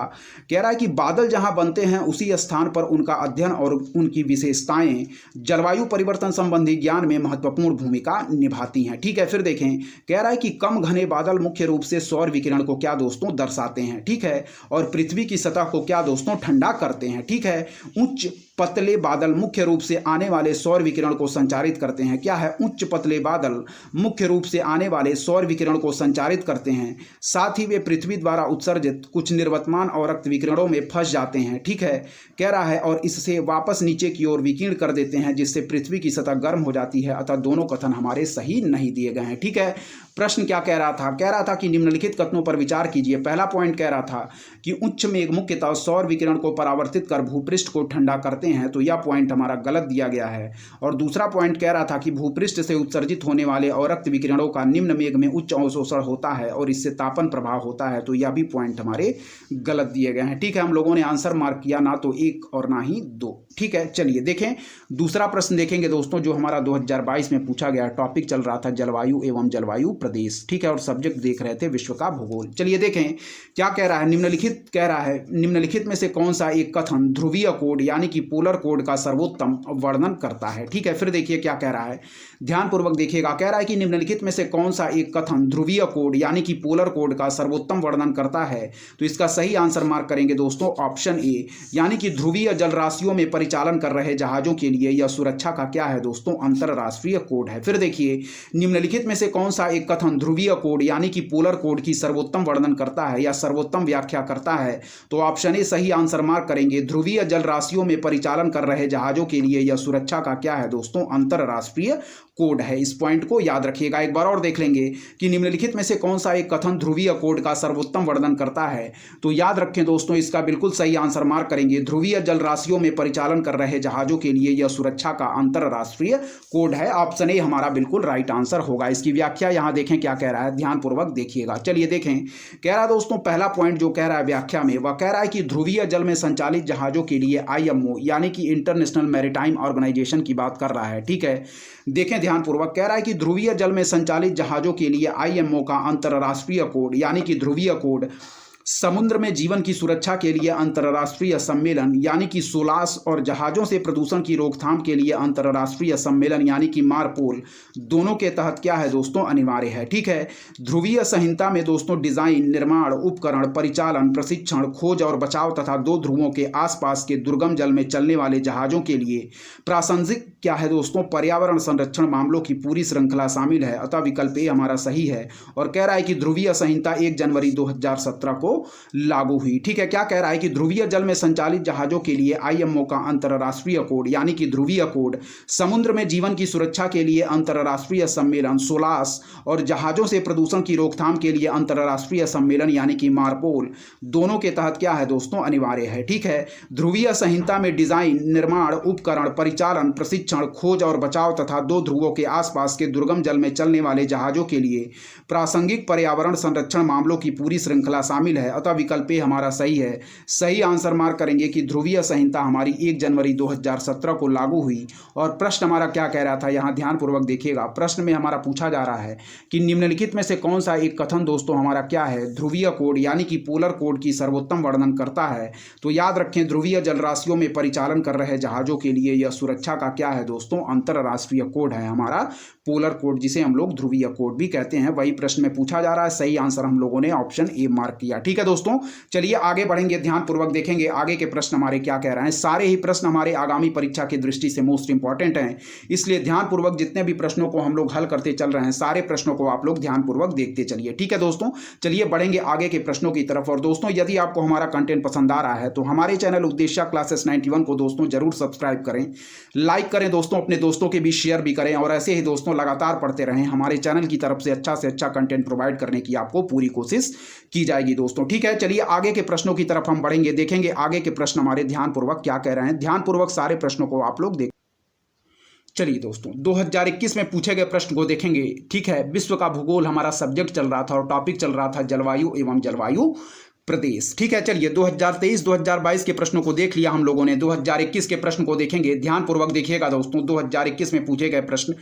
कह रहा है कि बादल जहां बनते हैं उसी स्थान पर उनका अध्ययन और उनकी विशेषताएं जलवायु परिवर्तन संबंधी ज्ञान में महत्वपूर्ण भूमिका निभाती हैं। ठीक है, फिर देखें, कह रहा है कि कम घने बादल मुख्य रूप से सौर विकिरण को क्या दोस्तों दर्शाते हैं। ठीक है, और पृथ्वी की सतह को क्या दोस्तों ठंडा करते हैं। ठीक है, उच्च पतले बादल मुख्य रूप से आने वाले सौर विकिरण को संचारित करते हैं। क्या है, उच्च पतले बादल मुख्य रूप से आने वाले सौर विकिरण को संचारित करते हैं, साथ ही वे पृथ्वी द्वारा उत्सर्जित कुछ निर्वतमान और रक्त विकिरणों में फंस जाते हैं। ठीक है, कह रहा है और इससे वापस नीचे की ओर विकीर्ण कर देते हैं, जिससे पृथ्वी की सतह गर्म हो जाती है। अतः दोनों कथन हमारे सही नहीं दिए गए हैं। ठीक है, प्रश्न क्या कह रहा था, कह रहा था कि निम्नलिखित कथनों पर विचार कीजिए। पहला पॉइंट कह रहा था कि उच्च मेघ मुख्यतः सौर विकिरण को परावर्तित कर भूपृष्ठ को ठंडा करते हैं, तो यह पॉइंट हमारा गलत दिया गया है। और दूसरा पॉइंट कह रहा था कि भूपृष्ठ से उत्सर्जित होने वाले और रक्त विकिरणों का निम्न मेघ में उच्च अवशोषण होता है और इससे तापन प्रभाव होता है, तो यह भी पॉइंट हमारे गलत दिए गए हैं। ठीक है, हम लोगों ने आंसर मार्क किया ना तो एक और ना ही दो। ठीक है, चलिए देखें दूसरा प्रश्न देखेंगे दोस्तों, जो हमारा 2022 में पूछा गया। टॉपिक चल रहा था जलवायु एवं जलवायु प्रदेश। ठीक है, और सब्जेक्ट देख रहे थे विश्व का भूगोल। चलिए देखें क्या कह रहा है, निम्नलिखित कह रहा है, निम्नलिखित में से कौन सा एक कथन ध्रुवीय कोड यानी कि पोलर कोड का सर्वोत्तम वर्णन करता है। ठीक है, फिर देखिए क्या कह रहा है, ध्यानपूर्वक देखिएगा। कह रहा है कि निम्नलिखित में से कौन सा एक कथन ध्रुवीय कोड यानी कि पोलर कोड का सर्वोत्तम वर्णन करता है, तो इसका सही आंसर मार्क करेंगे दोस्तों ऑप्शन ए, यानी कि ध्रुवीय जलराशियों में परिचालन कर रहे जहाजों के लिए यह सुरक्षा का क्या है दोस्तों अंतरराष्ट्रीय कोड है। फिर देखिए, निम्नलिखित में से कौन सा एक कथन ध्रुवीय कोड यानी कि पोलर कोड की सर्वोत्तम वर्णन करता है या सर्वोत्तम व्याख्या करता है, तो ऑप्शन ए सही आंसर मार्क करेंगे। ध्रुवीय जलराशियों में परिचालन कर रहे जहाजों के लिए यह सुरक्षा का क्या है दोस्तों अंतरराष्ट्रीय कोड है। इस पॉइंट को याद रखिएगा। एक बार और देख लेंगे कि निम्नलिखित में से कौन सा एक कथन ध्रुवीय कोड का सर्वोत्तम वर्णन करता है, तो याद रखें दोस्तों इसका बिल्कुल सही आंसर मार्क करेंगे। ध्रुवीय जलराशियों में परिचालन कर रहे जहाजों के लिए यह सुरक्षा का अंतरराष्ट्रीय कोड है। ऑप्शन ए हमारा बिल्कुल राइट आंसर होगा। इसकी व्याख्या यहां देखें क्या कह रहा है, ध्यानपूर्वक देखिएगा। चलिए देखें, कह रहा है दोस्तों पहला पॉइंट जो कह रहा है व्याख्या में, वह कह रहा है कि ध्रुवीय जल में संचालित जहाजों के लिए IMO यानी कि इंटरनेशनल मैरीटाइम ऑर्गेनाइजेशन की बात कर रहा है। ठीक है, देखें ध्यानपूर्वक, कह रहा है कि ध्रुवीय जल में संचालित जहाजों के लिए IMO का अंतरराष्ट्रीय कोड यानी कि ध्रुवीय कोड समुद्र में जीवन की सुरक्षा के लिए अंतर्राष्ट्रीय सम्मेलन यानी कि सोलास और जहाज़ों से प्रदूषण की रोकथाम के लिए अंतर्राष्ट्रीय सम्मेलन यानी कि मारपोल दोनों के तहत क्या है दोस्तों अनिवार्य है। ठीक है, ध्रुवीय संहिता में दोस्तों डिजाइन, निर्माण, उपकरण, परिचालन, प्रशिक्षण, खोज और बचाव तथा दो ध्रुवों के आसपास के दुर्गम जल में चलने वाले जहाज़ों के लिए प्रासंगिक क्या है दोस्तों पर्यावरण संरक्षण मामलों की पूरी श्रृंखला शामिल है। अतः विकल्प ए हमारा सही है और कह रहा है कि ध्रुवीय संहिता 1 जनवरी 2017 को लागू हुई। ठीक है, क्या कह रहा है कि ध्रुवीय जल में संचालित जहाजों के लिए IMO का अंतरराष्ट्रीय कोड यानी कि ध्रुवीय कोड समुद्र में जीवन की सुरक्षा के लिए अंतरराष्ट्रीय सम्मेलन सोलास और जहाजों से प्रदूषण की रोकथाम के लिए अंतरराष्ट्रीय सम्मेलन यानी कि मारपोल दोनों के तहत क्या है दोस्तों अनिवार्य है। ठीक है, ध्रुवीय संहिता में डिजाइन, निर्माण, उपकरण, परिचालन, प्रशिक्षण, खोज और बचाव तथा दो ध्रुवों के आसपास के दुर्गम जल में चलने वाले जहाजों के लिए प्रासंगिक पर्यावरण संरक्षण मामलों की पूरी श्रृंखला शामिल है। अतः विकल्प ए हमारा सही है। सही आंसर मार्क करेंगे कि ध्रुवीय संहिता हमारी 1 जनवरी 2017 को लागू हुई। और प्रश्न हमारा क्या कह रहा था, यहां ध्यानपूर्वक देखिएगा। प्रश्न में हमारा पूछा जा रहा है कि निम्नलिखित में से कौन सा एक कथन दोस्तों हमारा क्या है ध्रुवीय कोड यानी कि पोलर कोड की सर्वोत्तम वर्णन करता है। तो याद रखें, ध्रुवीय जलराशियों में परिचालन कर रहे जहाजों के लिए यह सुरक्षा का क्या है दोस्तों अंतरराष्ट्रीय कोड है हमारा पोलर कोड, जिसे हम लोग ध्रुवीय कोड भी कहते हैं, वही प्रश्न में पूछा जा रहा है। सही आंसर हम लोगों ने ऑप्शन ए मार्क किया। ठीक है दोस्तों, चलिए आगे बढ़ेंगे, ध्यानपूर्वक देखेंगे आगे के प्रश्न हमारे क्या कह रहे हैं। सारे ही प्रश्न हमारे आगामी परीक्षा की दृष्टि से मोस्ट इंपॉर्टेंट हैं, इसलिए ध्यानपूर्वक जितने भी प्रश्नों को हम लोग हल करते चल रहे हैं, सारे प्रश्नों को आप लोग ध्यानपूर्वक देखते चलिए। ठीक है दोस्तों, चलिए बढ़ेंगे आगे के प्रश्नों की तरफ। और दोस्तों, यदि आपको हमारा कंटेंट पसंद आ रहा है तो हमारे चैनल उद्देश्य क्लासेस 91 को दोस्तों जरूर सब्सक्राइब करें, लाइक करें दोस्तों, अपने दोस्तों के बीच शेयर भी करें, और ऐसे ही दोस्तों लगातार पढ़ते रहें। हमारे चैनल की तरफ से अच्छा कंटेंट प्रोवाइड करने की आपको पूरी कोशिश की जाएगी दोस्तों। ठीक है, चलिए आगे के प्रश्नों की तरफ हम बढ़ेंगे, देखेंगे आगे के प्रश्न हमारे ध्यानपूर्वक क्या कह रहे हैं। ध्यानपूर्वक सारे प्रश्नों को आप लोग देख। चलिए दोस्तों, 2021 में पूछे गए प्रश्न को देखेंगे। ठीक है, विश्व का भूगोल हमारा सब्जेक्ट चल रहा था और टॉपिक चल रहा था जलवायु एवं जलवायु प्रदेश। ठीक है, चलिए 2023-2022 के प्रश्नों को देख लिया हम लोगों ने। 2021 के प्रश्न को देखेंगे, ध्यानपूर्वक देखिएगा दोस्तों। 2021 में पूछे गए प्रश्न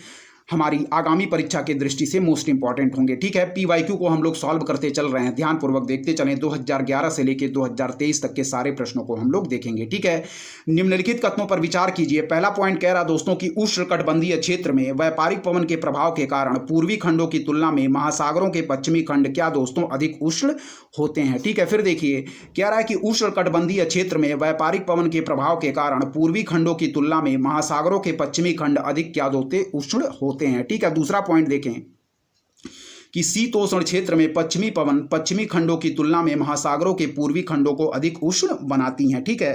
हमारी आगामी परीक्षा की दृष्टि से मोस्ट इंपॉर्टेंट होंगे। ठीक है, पीवाईक्यू को हम लोग सॉल्व करते चल रहे हैं, ध्यानपूर्वक देखते चलें। 2011 से लेकर 2023 तक के सारे प्रश्नों को हम लोग देखेंगे। ठीक है, निम्नलिखित कथनों पर विचार कीजिए। पहला पॉइंट कह रहा दोस्तों कि उष्णकटिबंधीय क्षेत्र में व्यापारिक पवन के प्रभाव के कारण पूर्वी खंडों की तुलना में महासागरों के पश्चिमी खंड क्या दोस्तों अधिक उष्ण होते हैं। ठीक है, फिर देखिए, कह रहा है कि उष्णकटिबंधीय क्षेत्र में व्यापारिक पवन के प्रभाव के कारण पूर्वी खंडों की तुलना में महासागरों के पश्चिमी खंड अधिक क्या होते उष्ण होते हैं। ठीक है, दूसरा पॉइंट देखें कि शीतोष्ण क्षेत्र में पश्चिमी पवन पश्चिमी खंडों की तुलना में महासागरों के पूर्वी खंडों को अधिक उष्ण बनाती हैं। ठीक है,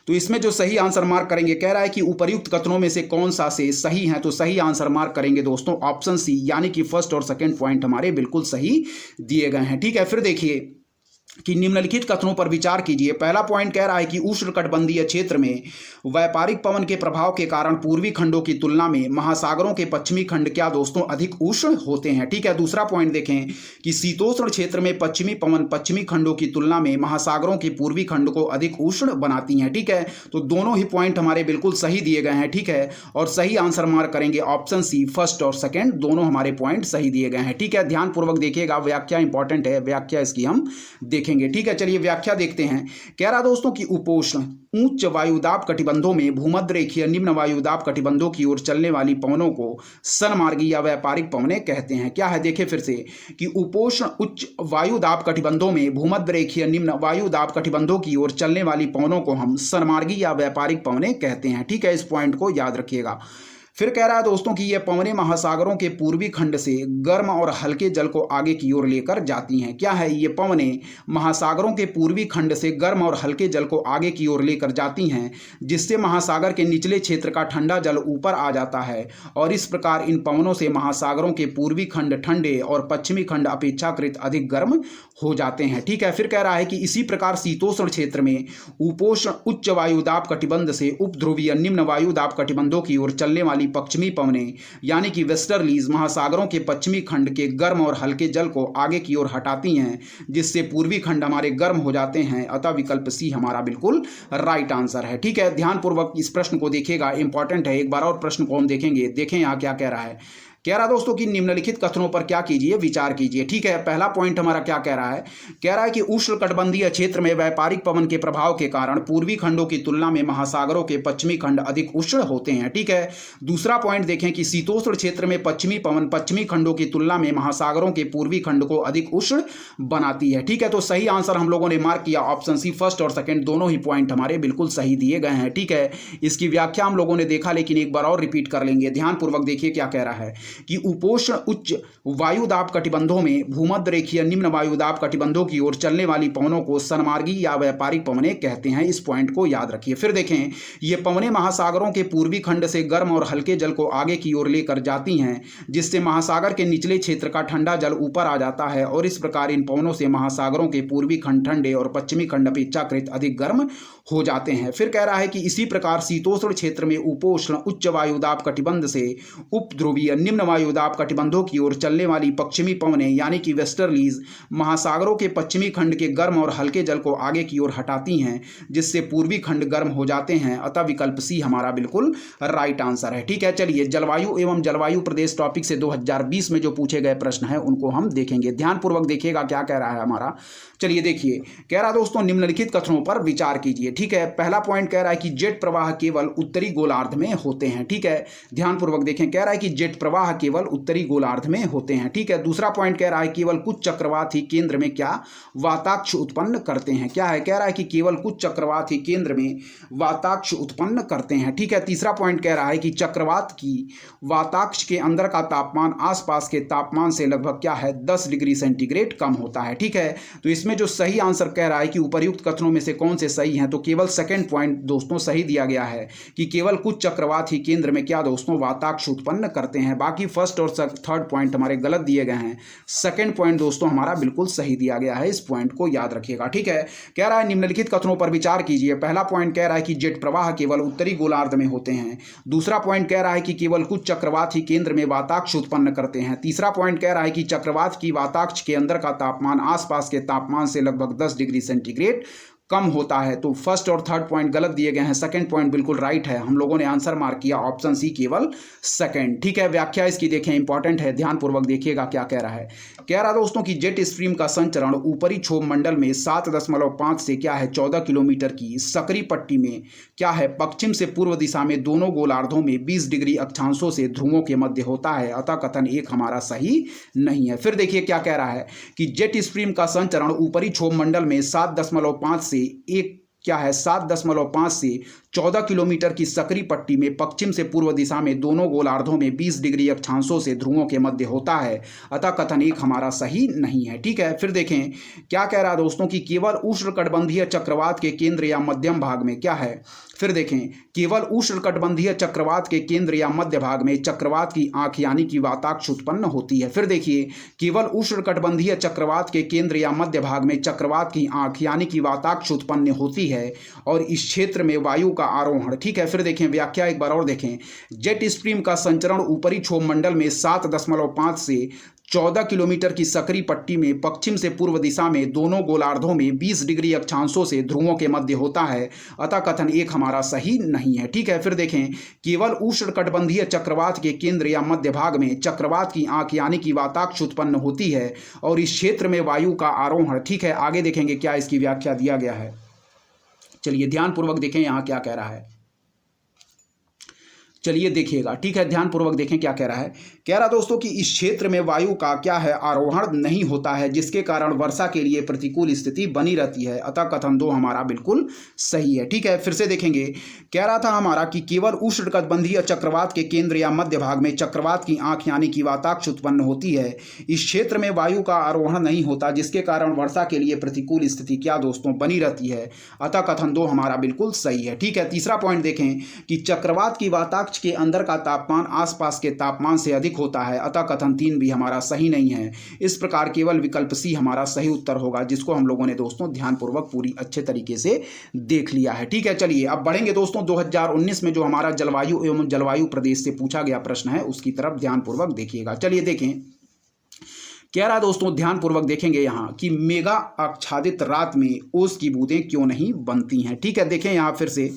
तो इसमें जो सही आंसर मार्क करेंगे, कह रहा है कि उपर्युक्त कथनों में से कौन सा से सही है, तो सही आंसर मार्क करेंगे दोस्तों ऑप्शन सी, यानी कि फर्स्ट और सेकंड पॉइंट हमारे बिल्कुल सही दिए गए हैं। ठीक है, फिर देखिए कि निम्नलिखित कथनों पर विचार कीजिए। पहला पॉइंट कह रहा है कि उष्णकटिबंधीय क्षेत्र में व्यापारिक पवन के प्रभाव के कारण पूर्वी खंडों की तुलना में महासागरों के पश्चिमी खंड क्या दोस्तों अधिक उष्ण होते हैं। ठीक है, दूसरा पॉइंट देखें कि शीतोष्ण क्षेत्र में पश्चिमी पवन पश्चिमी खंडों की तुलना में महासागरों के पूर्वी खंड को अधिक उष्ण बनाती हैं। ठीक है, तो दोनों ही पॉइंट हमारे बिल्कुल सही दिए गए हैं। ठीक है, और सही आंसर मार्क करेंगे ऑप्शन सी, फर्स्ट और सेकेंड दोनों हमारे पॉइंट सही दिए गए हैं। ठीक है, ध्यानपूर्वक देखिएगा, व्याख्या इंपॉर्टेंट है, व्याख्या इसकी हम देखेंगे। ठीक है, चलिए व्याख्या देखते हैं। कह रहा दोस्तों कि उपोष्ण उच्च वायुदाब कटिबंधों में भूमध्य रेखीय निम्न वायुदाब कटिबंधों की ओर चलने वाली पवनों को सनमार्गी या व्यापारिक पवनें कहते हैं। क्या है, देखिए फिर से कि उपोष्ण उच्च वायुदाब कटिबंधों में भूमध्य रेखीय निम्न वायुदाब कटिबंधों की ओर चलने वाली पवनों को हम सनमार्गी या व्यापारिक पवनें कहते हैं। ठीक है, इस पॉइंट को याद रखिएगा। फिर कह रहा है दोस्तों कि ये पवनें महासागरों के पूर्वी खंड से गर्म और हल्के जल को आगे की ओर लेकर जाती हैं। क्या है, ये पवनें महासागरों के पूर्वी खंड से गर्म और हल्के जल को आगे की ओर लेकर जाती हैं, जिससे महासागर के निचले क्षेत्र का ठंडा जल ऊपर आ जाता है, और इस प्रकार इन पवनों से महासागरों के पूर्वी खंड ठंडे और पश्चिमी खंड अपेक्षाकृत अधिक गर्म हो जाते हैं। ठीक है, फिर कह रहा है कि इसी प्रकार शीतोष्ण क्षेत्र में उपोष्ण उच्च वायुदाब कटिबंध से उपध्रुवीय निम्न वायुदाब कटिबंधों की ओर चलने वाली पश्चिमी पवनें यानी कि वेस्टर्लीज महासागरों के पश्चिमी खंड के गर्म और हल्के जल को आगे की ओर हटाती हैं, जिससे पूर्वी खंड हमारे गर्म हो जाते हैं। अतः विकल्प सी हमारा बिल्कुल राइट आंसर है। ठीक है, ध्यानपूर्वक इस प्रश्न को देखिएगा, इंपॉर्टेंट है। एक बार और प्रश्न को हम देखेंगे, देखें यहाँ क्या कह रहा है। कह रहा दोस्तों कि निम्नलिखित कथनों पर क्या कीजिए, विचार कीजिए। ठीक है, पहला पॉइंट हमारा क्या कह रहा है, कह रहा है कि उष्णकटिबंधीय क्षेत्र में व्यापारिक पवन के प्रभाव के कारण पूर्वी खंडों की तुलना में महासागरों के पश्चिमी खंड अधिक उष्ण होते हैं। ठीक है, दूसरा पॉइंट देखें कि शीतोष्ण क्षेत्र में पश्चिमी पवन पश्चिमी खंडों की तुलना में महासागरों के पूर्वी खंड को अधिक उष्ण बनाती है। ठीक है, तो सही आंसर हम लोगों ने मार्क किया ऑप्शन सी, फर्स्ट और सेकेंड दोनों ही पॉइंट हमारे बिल्कुल सही दिए गए हैं। ठीक है, इसकी व्याख्या हम लोगों ने देखा, लेकिन एक बार और रिपीट कर लेंगे। ध्यानपूर्वक देखिए क्या कह रहा है कि उपोष्ण उच्च वायुदाब कटिबंधों में भूमध्य रेखीय निम्न वायुदाब कटिबंधों की ओर चलने वाली पवनों को सनमार्गी या व्यापारिक पवनें कहते हैं। इस पॉइंट को याद रखिए। फिर देखें, ये पवनें महासागरों के पूर्वी खंड से गर्म और हल्के जल को आगे की ओर लेकर जाती हैं, जिससे महासागर के निचले क्षेत्र का ठंडा जल ऊपर आ जाता है, और इस प्रकार इन पवनों से महासागरों के पूर्वी खंड ठंडे और पश्चिमी खंड अपेक्षाकृत अधिक गर्म हो जाते हैं। फिर कह रहा है कि इसी प्रकार शीतोष्ण क्षेत्र में उपोष्ण उच्च वायुदाब कटिबंध से उपध्रुवीय निम्न निम्न वायुदाब कटिबंधों की ओर चलने वाली पश्चिमी पवनें यानी कि वेस्टर्लीज महासागरों के पश्चिमी खंड के गर्म और हल्के जल को आगे की ओर हटाती हैं, जिससे पूर्वी खंड गर्म हो जाते हैं। अतः विकल्प सी हमारा बिल्कुल राइट आंसर है। ठीक है, चलिए जलवायु एवं जलवायु प्रदेश टॉपिक से 2020 में जो पूछे गए प्रश्न हैं उनको हम देखेंगे। ध्यानपूर्वक देखिएगा क्या कह रहा है हमारा। चलिए देखिए, कह रहा दोस्तों निम्नलिखित कथनों पर विचार कीजिए। ठीक है, पहला पॉइंट कह रहा है कि जेट प्रवाह केवल उत्तरी गोलार्ध में होते हैं। ठीक है, ध्यानपूर्वक देखें, कह रहा है कि जेट प्रवाह केवल उत्तरी गोलार्ध में होते हैं। ठीक है, दूसरा पॉइंट कह रहा है केवल कुछ चक्रवात ही केंद्र में क्या वाताक्ष उत्पन्न करते हैं। क्या है, कह रहा है कि केवल कुछ चक्रवात ही केंद्र में वाताक्ष उत्पन्न करते हैं। ठीक है, तीसरा पॉइंट कह रहा है कि चक्रवात की वाताक्ष के अंदर का तापमान आसपास के तापमान से लगभग क्या है 10 डिग्री सेंटीग्रेड कम होता है। ठीक है, तो इसमें जो सही आंसर कह रहा है कि उपर्युक्त कथनों में से कौन से सही हैं, तो केवल सेकंड पॉइंट दोस्तों सही दिया गया है कि केवल कुछ चक्रवात ही केंद्र में क्या दोस्तों वाताक्ष उत्पन्न करते हैं। बाकी फर्स्ट और थर्ड पॉइंट हमारे गलत दिए गए हैं। सेकंड पॉइंट दोस्तों हमारा बिल्कुल सही दिया गया है, इस पॉइंट को याद रखिएगा। ठीक है, कह रहा है निम्नलिखित कथनों पर विचार कीजिए। पहला पॉइंट कह रहा है कि जेट प्रवाह केवल उत्तरी गोलार्ध में होते हैं। दूसरा पॉइंट कह रहा है कि केवल कुछ चक्रवात ही केंद्र में वाताक्ष उत्पन्न करते हैं। तीसरा पॉइंट कह रहा है कि चक्रवात की वाताक्ष के अंदर का तापमान आसपास के तापमान से लगभग 10 डिग्री सेंटीग्रेड कम होता है। तो फर्स्ट और थर्ड पॉइंट गलत दिए गए हैं, सेकंड पॉइंट बिल्कुल राइट है। हम लोगों ने आंसर मार्क किया ऑप्शन सी केवल सेकंड। ठीक है, व्याख्या इसकी देखें, इंपॉर्टेंट है, ध्यानपूर्वक देखिएगा क्या कह रहा है। कह रहा दोस्तों कि जेट स्ट्रीम का संचरण ऊपरी क्षोभ मंडल में 7.5 से क्या है 14 किलोमीटर की सकरी पट्टी में क्या है पश्चिम से पूर्व दिशा में दोनों गोलार्धों में 20 डिग्री अक्षांशों से ध्रुवों के मध्य होता है। अतः कथन एक हमारा सही नहीं है। फिर देखिए क्या कह रहा है कि जेट स्ट्रीम का संचरण ऊपरी क्षोभ मंडल में 7.5 से 7.5 से 14 किलोमीटर की सकरी पट्टी में पश्चिम से पूर्व दिशा में दोनों गोलार्धों में 20 डिग्री अक्षांशों से ध्रुवों के मध्य होता है। अतः कथन एक हमारा सही नहीं है। ठीक है, फिर देखें क्या कह रहा है दोस्तों कि केवल उष्णकटिबंधीय चक्रवात के केंद्र या मध्यम भाग में क्या है। फिर देखें केवल उष्णकटिबंधीय चक्रवात के केंद्र या मध्य भाग में चक्रवात की आंख यानी कि वाताक्ष उत्पन्न होती है। फिर देखिए केवल उष्णकटिबंधीय चक्रवात के केंद्र या मध्य भाग में चक्रवात की आंख यानी कि वाताक्ष उत्पन्न होती है और इस क्षेत्र में वायु का आरोहण। ठीक है, फिर देखें व्याख्या एक बार और देखें। जेट स्ट्रीम का संचरण ऊपरी क्षोभ मंडल में 7.5 से 14 किलोमीटर की सकरी पट्टी में पश्चिम से पूर्व दिशा में दोनों गोलार्धों में 20 डिग्री अक्षांशों से ध्रुवों के मध्य होता है। अतः कथन एक हमारा सही नहीं है। ठीक है, फिर देखें केवल उष्णकटिबंधीय चक्रवात के केंद्र या मध्य भाग में चक्रवात की आंख यानी कि वाताक्ष उत्पन्न होती है और इस क्षेत्र में वायु का आरोहण। ठीक है, आगे देखेंगे क्या इसकी व्याख्या दिया गया है। चलिए ध्यानपूर्वक देखें यहाँ क्या कह रहा है। चलिए देखिएगा। ठीक है, ध्यानपूर्वक देखें क्या कह रहा है। कह रहा दोस्तों कि इस क्षेत्र में वायु का क्या है आरोहण नहीं होता है, जिसके कारण वर्षा के लिए प्रतिकूल स्थिति बनी रहती है। अतः कथन 2 हमारा बिल्कुल सही है। ठीक है, फिर से देखेंगे कह रहा था हमारा कि केवल उष्णकटिबंधीय चक्रवात के केंद्र या मध्य भाग में चक्रवात की आंख यानी कि वाताक्ष उत्पन्न होती है। इस क्षेत्र में वायु का आरोहण नहीं होता, जिसके कारण वर्षा के लिए प्रतिकूल स्थिति क्या दोस्तों बनी रहती है। अतः कथन 2 हमारा बिल्कुल सही है। ठीक है, तीसरा पॉइंट देखें कि चक्रवात की वाताक्ष के अंदर का तापमान आसपास के तापमान से अधिक होता है। अतः कथन 3 भी हमारा सही नहीं है। इस प्रकार केवल विकल्प सी हमारा सही उत्तर होगा, जिसको हम लोगों ने दोस्तों ध्यानपूर्वक पूरी अच्छे तरीके से देख लिया है। ठीक है, चलिए अब बढ़ेंगे दोस्तों 2019 में जो हमारा जलवायु एवं जलवायु प्रदेश से पूछा गया प्रश्न है उसकी तरफ ध्यानपूर्वक देखिएगा। चलिए देखें कह रहा दोस्तों ध्यानपूर्वक देखेंगे यहाँ कि मेगा आच्छादित रात में ओस की बूंदें क्यों नहीं बनती हैं। ठीक है, देखें यहाँ फिर से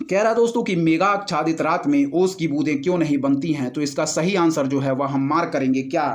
कह रहा दोस्तों कि मेगा आच्छादित रात में ओस की बूंदें क्यों नहीं बनती हैं। तो इसका सही आंसर जो है वह हम मार्क करेंगे क्या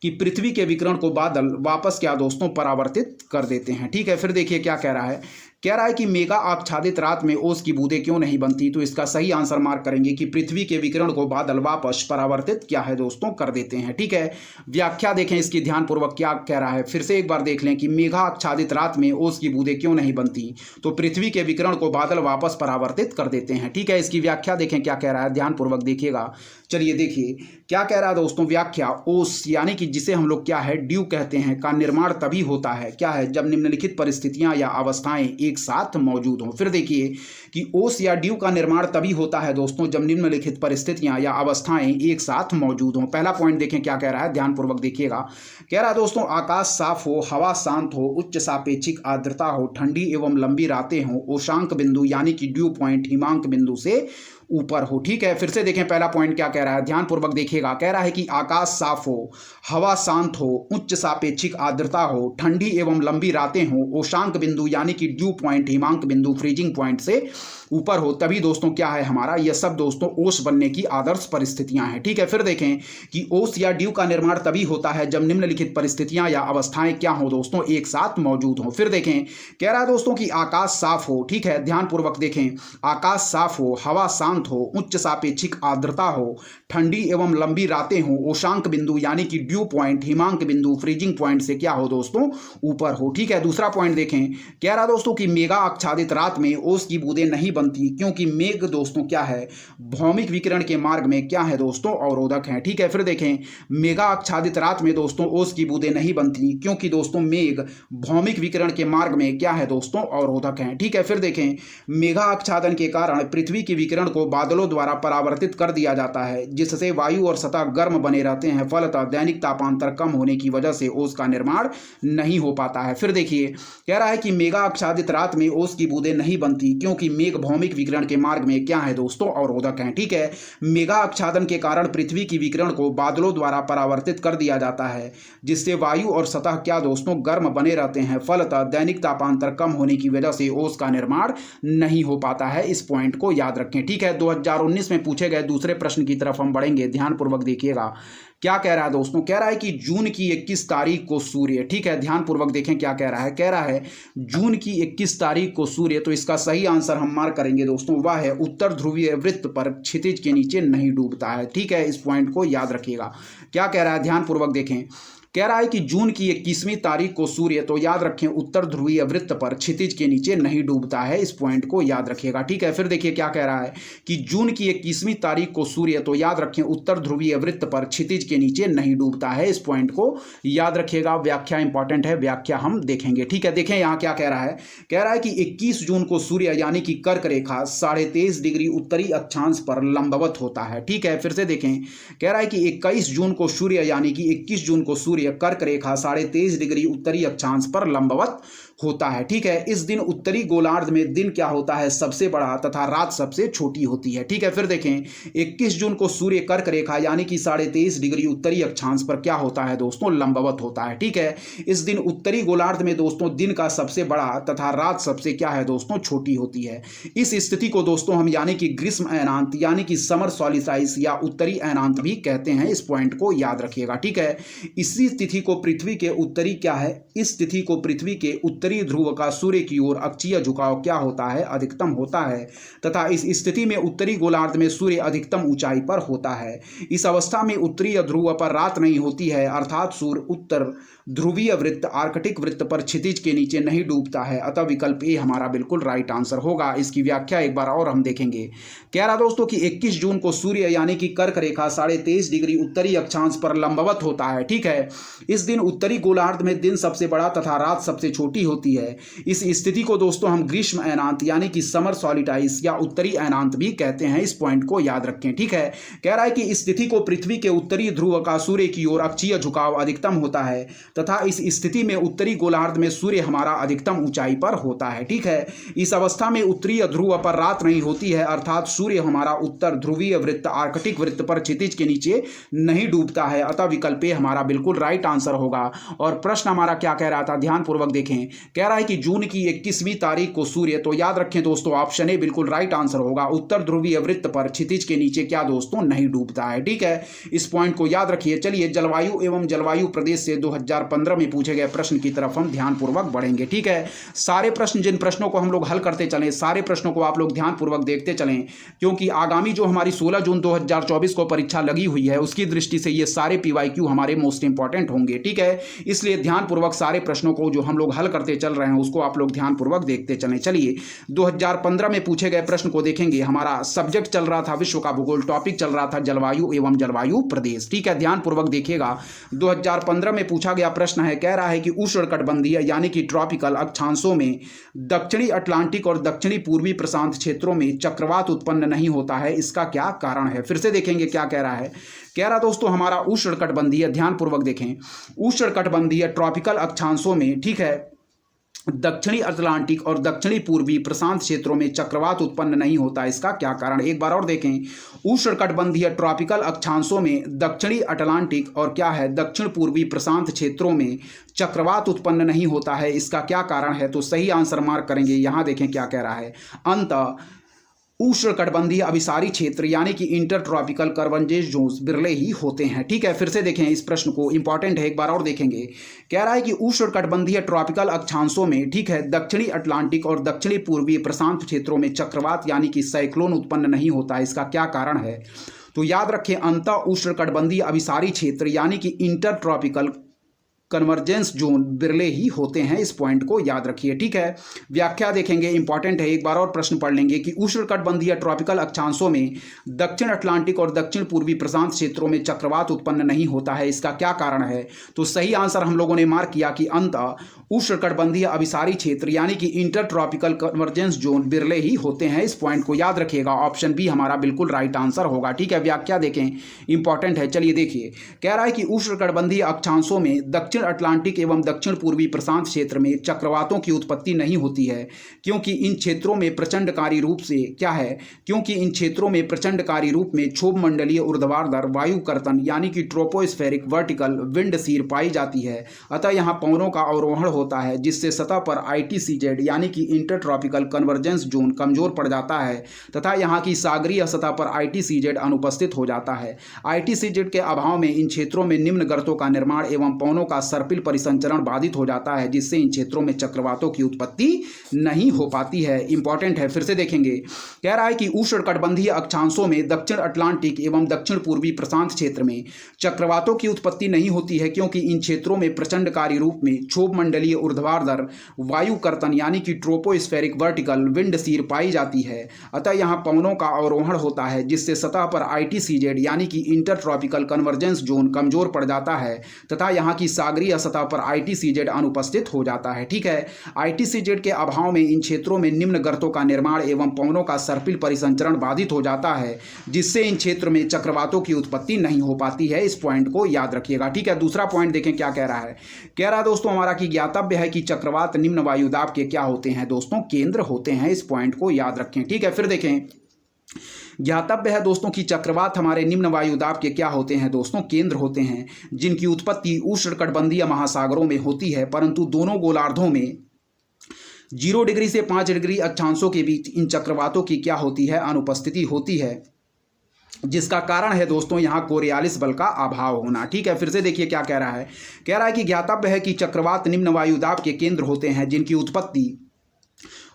कि पृथ्वी के विकिरण को बादल वापस क्या दोस्तों परावर्तित कर देते हैं। ठीक है, फिर देखिए क्या कह रहा है। कह रहा है कि मेगा आच्छादित रात में ओस की बूंदें क्यों नहीं बनती। तो इसका सही आंसर मार्क करेंगे कि पृथ्वी के विकिरण को बादल वापस परावर्तित क्या है दोस्तों कर देते हैं। ठीक है, व्याख्या देखें इसकी ध्यानपूर्वक क्या कह रहा है। फिर से एक बार देख लें कि मेघा आच्छादित रात में ओस की बूंदें क्यों नहीं बनती। तो पृथ्वी के विकिरण को बादल वापस परावर्तित कर देते हैं। ठीक है, इसकी व्याख्या देखें क्या कह रहा है, ध्यानपूर्वक देखिएगा। चलिए देखिए क्या कह रहा है दोस्तों। व्याख्या ओस यानी कि जिसे हम लोग क्या है ड्यू कहते हैं का निर्माण तभी होता है क्या है जब निम्नलिखित परिस्थितियां या अवस्थाएं एक साथ मौजूद हों। फिर देखिए कि ओस या ड्यू का निर्माण तभी होता है दोस्तों जब निम्नलिखित परिस्थितियां या अवस्थाएं एक साथ मौजूद हों। पहला पॉइंट देखें क्या कह रहा है, ध्यानपूर्वक देखिएगा। कह रहा है दोस्तों आकाश साफ हो, हवा शांत हो, उच्च सापेक्षिक आर्द्रता हो, ठंडी एवं लंबी रातें हों, ओशांक बिंदु यानी कि ड्यू पॉइंट हिमांक बिंदु से ऊपर हो। ठीक है, फिर से देखें पहला पॉइंट क्या कह रहा है, ध्यानपूर्वक देखिएगा। कह रहा है कि आकाश साफ हो, हवा शांत हो, उच्च सापेक्षिक आर्द्रता हो, ठंडी एवं लंबी रातें हो, ओशांक बिंदु यानी कि ड्यू पॉइंट हिमांक बिंदु फ्रीजिंग पॉइंट से ऊपर हो, तभी दोस्तों क्या है हमारा, यह सब दोस्तों ओस बनने की आदर्श परिस्थितियां हैं। ठीक है, फिर देखें कि ओस या ड्यू का निर्माण तभी होता है जब निम्नलिखित परिस्थितियां या अवस्थाएं क्या हो दोस्तों, एक साथ मौजूद हो। फिर देखें कह रहा है दोस्तों कि आकाश साफ हो। ठीक है, ध्यानपूर्वक देखें, आकाश साफ हो, हवा शांत हो, उच्च सापेक्षिक आर्द्रता हो, ठंडी एवं लंबी रातें हो, ओशांक बिंदु यानी कि ड्यू पॉइंट हिमांक बिंदु फ्रीजिंग पॉइंट से क्या हो दोस्तों, ऊपर हो। ठीक है, दूसरा पॉइंट देखें, कह रहा दोस्तों कि मेघा आच्छादित रात में ओस की बूंदें नहीं बनती, क्योंकि मेघ दोस्तों क्या है, भौमिक विकिरण के मार्ग में क्या है दोस्तों, अवरोधक है। ठीक है, फिर देखें मेघा आच्छादित रात में दोस्तों ओस की बूंदें नहीं बनती, क्योंकि दोस्तों मेघ भौमिक विकिरण के मार्ग में क्या है दोस्तों, अवरोधक है। ठीक है, फिर देखें मेघा आच्छादन के कारण पृथ्वी के विकिरण को बादलों द्वारा परावर्तित कर दिया जाता है, जिससे वायु और सतह गर्म बने रहते हैं, फलतः दैनिक तापांतर कम होने की वजह से ओस का निर्माण नहीं हो पाता है। फिर देखिए कह रहा है कि मेघा आच्छादित रात में ओस की बूंदें नहीं बनती, क्योंकि मेघ भौमिक विकिरण के मार्ग में क्या है दोस्तों, अवरोधक है। ठीक है, मेघा आच्छादन के कारण पृथ्वी की विकिरण को बादलों द्वारा परावर्तित कर दिया जाता है, जिससे वायु और सतह क्या दोस्तों, गर्म बने रहते हैं, फलतः दैनिक तापांतर कम होने की वजह से ओस का निर्माण नहीं हो पाता है। इस पॉइंट को याद रखें। ठीक है, 2019 में पूछे गए दूसरे प्रश्न की तरफ हम बढ़ेंगे, ध्यानपूर्वक देखिएगा। क्या कह रहा है दोस्तों, कह रहा है कि जून की 21 तारीख को सूर्य, ठीक है ध्यानपूर्वक देखें क्या कह रहा है, कह रहा है जून की 21 तारीख को सूर्य, तो इसका सही आंसर हम मार्क करेंगे दोस्तों, वह है उत्तर ध्रुवीय वृत्त पर क्षितिज के नीचे नहीं डूबता है। ठीक है, इस पॉइंट को याद रखिएगा। क्या कह रहा है, ध्यानपूर्वक देखें, कह रहा है कि जून की 21वीं तारीख को सूर्य, तो याद रखें उत्तर ध्रुवीय वृत्त पर क्षितिज के नीचे नहीं डूबता है। इस पॉइंट को याद रखिएगा। ठीक है, फिर देखिए क्या कह रहा है कि जून की 21वीं तारीख को सूर्य, तो याद रखें उत्तर ध्रुवीय वृत्त पर क्षितिज के नीचे नहीं डूबता है। इस पॉइंट को याद रखिएगा। व्याख्या इंपॉर्टेंट है, व्याख्या हम देखेंगे। ठीक है, देखें यहाँ क्या कह रहा है, कह रहा है कि 21 जून को सूर्य यानी कि कर्क रेखा 23.5 डिग्री उत्तरी अक्षांश पर लंबवत होता है। ठीक है, फिर से देखें, कह रहा है कि 21 जून को सूर्य यानी कि 21 जून को सूर्य कर्क रेखा 23.5 डिग्री उत्तरी अक्षांश पर लंबवत होता है। ठीक है, इस दिन उत्तरी गोलार्ध में दिन क्या होता है, सबसे बड़ा तथा रात सबसे छोटी होती है। ठीक है, फिर देखें 21 जून को सूर्य कर्क रेखा यानी कि 23.5 डिग्री उत्तरी अक्षांश पर क्या होता है दोस्तों, लंबवत होता है। ठीक है, इस दिन उत्तरी गोलार्ध में दोस्तों दिन का सबसे बड़ा तथा रात सबसे क्या है दोस्तों, छोटी होती है। इस स्थिति को दोस्तों हम यानी कि ग्रीष्म अयनांत यानी कि समर सॉलिस्टिस या उत्तरी अयनांत भी कहते हैं। इस पॉइंट को याद रखिएगा। ठीक है, इसी तिथि को पृथ्वी के उत्तरी क्या है, इस तिथि को पृथ्वी के उत्तरी ध्रुव का सूर्य की ओर अक्षीय झुकाव क्या होता है, अधिकतम होता है, तथा इस स्थिति में उत्तरी गोलार्ध में सूर्य अधिकतम ऊंचाई पर होता है। इस अवस्था में उत्तरी ध्रुव पर रात नहीं होती है, अर्थात सूर्य उत्तर ध्रुवीय वृत्त आर्कटिक वृत्त पर क्षितिज के नीचे नहीं डूबता है। अतः विकल्प ए हमारा बिल्कुल राइट आंसर होगा। इसकी व्याख्या एक बार और हम देखेंगे। कह रहा दोस्तों कि 21 जून को सूर्य यानी कि कर्क रेखा 23.5 डिग्री उत्तरी अक्षांश पर लंबवत होता है। ठीक है, इस दिन उत्तरी गोलार्ध में दिन सबसे बड़ा तथा रात सबसे छोटी होती है। इस स्थिति को दोस्तों हम ग्रीष्म अयनांत यानी कि समर सॉलिस्टिस या उत्तरी अयनांत भी कहते हैं। इस पॉइंट को याद रखें। ठीक है, कह रहा है कि इस तिथि को पृथ्वी के उत्तरी ध्रुव का सूर्य की ओर अक्षीय झुकाव अधिकतम होता है, तथा इस स्थिति में उत्तरी गोलार्ध में सूर्य हमारा अधिकतम ऊंचाई पर होता है। ठीक है, इस अवस्था में उत्तरी ध्रुव पर रात नहीं होती है, अर्थात सूर्य हमारा उत्तर ध्रुवीय वृत्त आर्कटिक वृत्त पर क्षितिज के नीचे नहीं डूबता है। अतः विकल्प ए हमारा बिल्कुल राइट आंसर होगा। और प्रश्न हमारा क्या कह रहा था, ध्यानपूर्वक देखें, कह रहा है कि जून की 21वीं तारीख को सूर्य, तो याद रखें दोस्तों ऑप्शन ए बिल्कुल राइट आंसर होगा, उत्तर ध्रुवीय वृत्त पर क्षितिज के नीचे क्या दोस्तों, नहीं डूबता है। ठीक है, इस पॉइंट को याद रखिए। चलिए जलवायु एवं जलवायु प्रदेश से 2015 में पूछे गए प्रश्न की तरफ हम ध्यानपूर्वक बढ़ेंगे। ठीक है, सारे प्रश्न, जिन प्रश्नों को हम लोग हल करते चलें, सारे प्रश्नों को आप लोग ध्यानपूर्वक देखते चलें, क्योंकि आगामी जो हमारी 16 जून 2024 को परीक्षा लगी हुई है, उसकी दृष्टि से ये सारे PYQ हमारे मोस्ट इंपॉर्टेंट होंगे। ठीक है, इसलिए ध्यानपूर्वक सारे प्रश्नों को जो हम लोग हल करते चल रहे हैं उसको आप लोग ध्यानपूर्वक देखते चलें। चलिए 2015 में पूछे गए प्रश्न को देखेंगे। हमारा सब्जेक्ट चल रहा था विश्व का भूगोल, टॉपिक चल रहा था जलवायु एवं जलवायु प्रदेश। ठीक है, ध्यानपूर्वक देखिएगा। 2015 में पूछा गया प्रश्न है, कह रहा है कि उष्णकटिबंधीय यानी कि ट्रॉपिकल अक्षांशों में दक्षिणी अटलांटिक और दक्षिणी पूर्वी प्रशांत क्षेत्रों में चक्रवात उत्पन्न नहीं होता है, इसका क्या कारण है। फिर से देखेंगे क्या कह रहा है, कह रहा दोस्तों हमारा उष्णकटिबंधीय, ध्यानपूर्वक देखें, उष्णकटिबंधीय ट्रॉपिकल अक्षांशों में, ठीक है, दक्षिणी अटलांटिक और दक्षिणी पूर्वी प्रशांत क्षेत्रों में चक्रवात उत्पन्न नहीं होता, इसका क्या कारण? एक बार और देखें, उष्णकटिबंधीय ट्रॉपिकल अक्षांशों में दक्षिणी अटलांटिक और क्या है दक्षिण पूर्वी प्रशांत क्षेत्रों में चक्रवात उत्पन्न नहीं होता है, इसका क्या कारण है? तो सही आंसर मार्क करेंगे। यहां देखें क्या कह रहा है, अंतः उष्णकटिबंधीय अभिसारी क्षेत्र यानी कि इंटर ट्रॉपिकल कन्वर्जेंस जोन्स बिरले ही होते हैं। ठीक है, फिर से देखें इस प्रश्न को, इंपॉर्टेंट है, एक बार और देखेंगे। कह रहा है कि उष्णकटिबंधीय ट्रॉपिकल अक्षांशों में, ठीक है, दक्षिणी अटलांटिक और दक्षिणी पूर्वी प्रशांत क्षेत्रों में चक्रवात यानी कि साइक्लोन उत्पन्न नहीं होता है, इसका क्या कारण है? तो याद रखें, अंतः उष्णकटिबंधीय अभिसारी क्षेत्र यानी कि इंटर ट्रॉपिकल कन्वर्जेंस जोन बिरले ही होते हैं, इस पॉइंट को याद रखिए। ठीक है, व्याख्या देखेंगे, इंपॉर्टेंट है, एक बार और प्रश्न पढ़ लेंगे कि उष्णकटिबंधीय ट्रॉपिकल अक्षांशों में दक्षिण अटलांटिक और दक्षिण पूर्वी प्रशांत क्षेत्रों में चक्रवात उत्पन्न नहीं होता है, इसका क्या कारण है? तो सही आंसर हम लोगों ने मार्क किया कि अंतः उष्णकटिबंधीय अभिसारी क्षेत्र यानी कि इंटर ट्रॉपिकल कन्वर्जेंस जोन बिरले ही होते हैं, इस पॉइंट को याद रखिएगा। ऑप्शन बी हमारा बिल्कुल राइट आंसर होगा। ठीक है, व्याख्या देखें, इंपॉर्टेंट है। चलिए देखिए, कह रहा है कि उष्णकटिबंधीय अक्षांशों में दक्षिण अटलांटिक एवं दक्षिण पूर्वी प्रशांत क्षेत्र में चक्रवातों की उत्पत्ति नहीं होती है, क्योंकि इन क्षेत्रों में प्रचंडकारी रूप से क्या है, क्योंकि इन क्षेत्रों में प्रचंडकारी रूप में क्षोभ मंडलीय ऊर्ध्वाधर वायु कर्तन यानी कि ट्रोपोस्फेरिक वर्टिकल विंड सीर पाई जाती है। अतः यहाँ पवनों का अवरोहण होता है, जिससे सतह पर ITCZ यानी कि इंटर ट्रॉपिकल कन्वर्जेंस जोन कमजोर पड़ जाता है तथा यहाँ की सागरीय सतह पर ITCZ अनुपस्थित हो जाता है। ITCZ के अभाव में इन क्षेत्रों में निम्न गर्तों का निर्माण एवं पवनों का सर्पिल परिसंचरण बाधित हो जाता है, जिससे इन क्षेत्रों में चक्रवातों की उत्पत्ति नहीं हो पाती है। इंपॉर्टेंट है, फिर से देखेंगे। कह रहा है कि उष्णकटिबंधीय अक्षांशों में दक्षिण अटलांटिक एवं दक्षिण पूर्वी प्रशांत क्षेत्र में चक्रवातों की उत्पत्ति नहीं होती है, क्योंकि इन क्षेत्रों में प्रचंडकारी रूप में क्षोभ मंडलीय ऊर्ध्वाधर वायु कर्तन यानी कि ट्रोपोस्फेरिक वर्टिकल विंड सीर पाई जाती है। अतः यहाँ पवनों का अवरोहण होता है, जिससे सतह पर ITCZ यानी कि इंटर ट्रॉपिकल कन्वर्जेंस जोन कमजोर पड़ जाता है तथा यहाँ की सागरीय सतह पर ITCZ अनुपस्थित हो जाता है। ठीक है, ITCZ के अभाव में इन क्षेत्रों में निम्न गर्तों का निर्माण एवं पवनों का सर्पिल परिसंचरण बाधित हो जाता है, जिससे इन क्षेत्र में चक्रवातों की उत्पत्ति नहीं हो पाती है, इस पॉइंट को याद रखिएगा। ठीक है, दूसरा पॉइंट देखें क्या कह रहा है। कह रहा है दोस्तों हमारा कि ज्ञातव्य है कि चक्रवात निम्न वायुदाब के क्या होते हैं दोस्तों, केंद्र होते हैं, इस पॉइंट को याद रखें। ठीक है, फिर देखें, ज्ञातव्य है दोस्तों कि चक्रवात हमारे निम्न वायुदाब के क्या होते हैं दोस्तों, केंद्र होते हैं, जिनकी उत्पत्ति उष्णकटिबंधीय महासागरों में होती है, परंतु दोनों गोलार्धों में 0 डिग्री से 5 डिग्री अक्षांशों के बीच इन चक्रवातों की क्या होती है, अनुपस्थिति होती है, जिसका कारण है दोस्तों यहाँ कोरियालिस बल का अभाव होना। ठीक है, फिर से देखिए क्या कह रहा है। कह रहा है कि ज्ञातव्य है कि चक्रवात निम्न वायुदाब के केंद्र होते हैं, जिनकी उत्पत्ति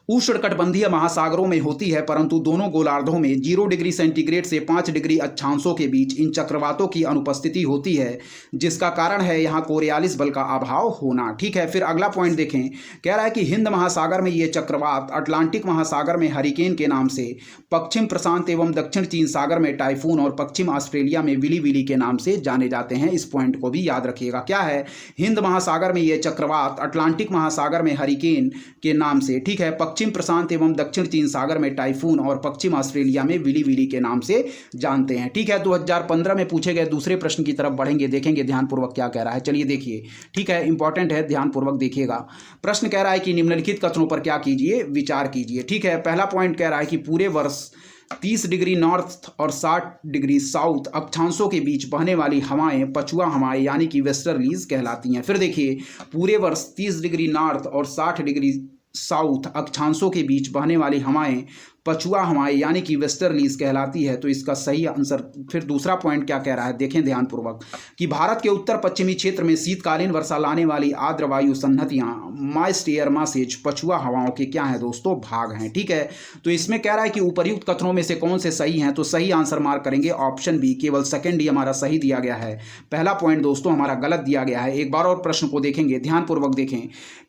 उष्णकटिबंधीय महासागरों में होती है, परंतु दोनों गोलार्धों में 0 डिग्री सेंटीग्रेड से 5 डिग्री अक्षांशों के बीच इन चक्रवातों की अनुपस्थिति होती है, जिसका कारण है यहाँ कोरियालिस बल का अभाव होना। ठीक है, फिर अगला पॉइंट देखें। कह रहा है कि हिंद महासागर में ये चक्रवात, अटलांटिक महासागर में हरिकेन के नाम से, पश्चिम प्रशांत एवं दक्षिण चीन सागर में टाइफून और पश्चिम ऑस्ट्रेलिया में विली विली के नाम से जाने जाते हैं, इस पॉइंट को भी याद रखिएगा। क्या है, हिंद महासागर में ये चक्रवात, अटलांटिक महासागर में हरिकेन के नाम से, ठीक है, पश्चिम प्रशांत एवं दक्षिण चीन सागर में टाइफून और पश्चिम ऑस्ट्रेलिया में विली विली के नाम से जानते हैं। ठीक है, 2015 में पूछे गए दूसरे प्रश्न की तरफ बढ़ेंगे, देखेंगे ध्यानपूर्वक क्या कह रहा है। चलिए देखिए, ठीक है, इंपॉर्टेंट है, ध्यानपूर्वक देखिएगा। प्रश्न कह रहा है कि निम्नलिखित कथनों पर क्या कीजिए, विचार कीजिए। ठीक है, पहला पॉइंट कह रहा है कि पूरे वर्ष 30 डिग्री नॉर्थ और 60 डिग्री साउथ अक्षांशों के बीच बहने वाली हवाएं पछुआ हवाएं यानी कि वेस्टर्लीज कहलाती हैं। फिर देखिए, पूरे वर्ष 30 डिग्री नॉर्थ और 60 डिग्री साउथ अक्षांशों के बीच बहने वाली हवाएं पछुआ हवाएं यानी कि वेस्टर्लीज कहलाती है, तो इसका सही आंसर। फिर दूसरा पॉइंट क्या कह रहा है, देखें ध्यानपूर्वक कि भारत के उत्तर पश्चिमी क्षेत्र में शीतकालीन वर्षा लाने वाली आर्द्र वायु संहतियां मॉइस्ट एयर मासेज पछुआ हवाओं के क्या हैं दोस्तों, भाग हैं। ठीक है, तो इसमें कह रहा है कि उपर्युक्त कथनों में से कौन से सही हैं, तो सही आंसर मार्क करेंगे ऑप्शन बी, केवल सेकंड ही हमारा सही दिया गया है। पहला पॉइंट दोस्तों हमारा गलत दिया गया है। एक बार और प्रश्न को देखेंगे, ध्यानपूर्वक देखें।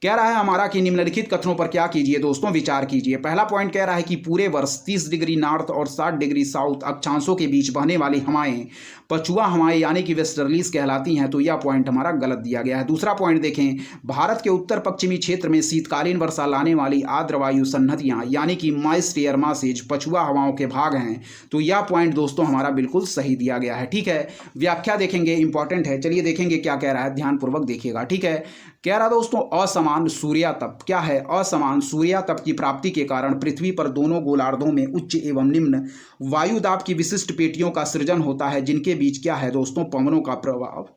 कह रहा है हमारा कि निम्नलिखित कथनों पर क्या कीजिए दोस्तों, विचार कीजिए। पहला पॉइंट कह रहा है कि पूरे पूरे वर्ष 30 डिग्री नॉर्थ और 60 डिग्री साउथ अक्षांशों के बीच बहने वाली हवाएं पछुआ हवाएं यानी कि वेस्टर्लीज कहलाती हैं, तो यह पॉइंट हमारा गलत दिया गया है। दूसरा पॉइंट देखें, भारत के उत्तर पश्चिमी क्षेत्र में शीतकालीन वर्षा लाने वाली आर्द्र वायु सन्नतियां यानी कि मॉइस्ट एयर मासेज पछुआ हवाओं के भाग हैं, तो यह पॉइंट दोस्तों हमारा बिल्कुल सही दिया गया है। ठीक है, व्याख्या देखेंगे, इंपॉर्टेंट है। चलिए देखेंगे क्या कह रहा है, ध्यानपूर्वक देखिएगा। ठीक है, कह रहा दोस्तों असमान सूर्यातप। क्या है? असमान सूर्यातप की प्राप्ति के कारण पृथ्वी पर दोनों गोलार्धों में उच्च एवं निम्न वायुदाब की विशिष्ट पेटियों का सृजन होता है, जिनके बीच क्या है दोस्तों, पवनों का प्रभाव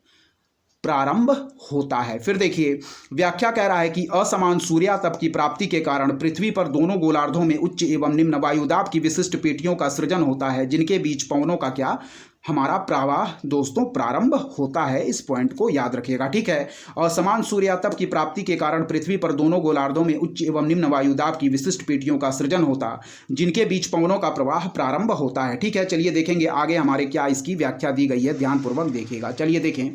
प्रारंभ होता है। फिर देखिए व्याख्या कह रहा है कि असमान सूर्यातप की प्राप्ति के कारण पृथ्वी पर दोनों गोलार्धों में उच्च एवं निम्न वायुदाब की विशिष्ट पेटियों का सृजन होता है, जिनके बीच पवनों का क्या हमारा प्रवाह दोस्तों प्रारंभ होता है। इस पॉइंट को याद रखिएगा। ठीक है, असमान सूर्यातप की प्राप्ति के कारण पृथ्वी पर दोनों गोलार्धों में उच्च एवं निम्न वायुदाब की विशिष्ट पेटियों का सृजन होता, जिनके बीच पवनों का प्रवाह प्रारंभ होता है। ठीक है, चलिए देखेंगे आगे हमारे क्या इसकी व्याख्या दी गई है, ध्यानपूर्वक देखिएगा। चलिए देखें,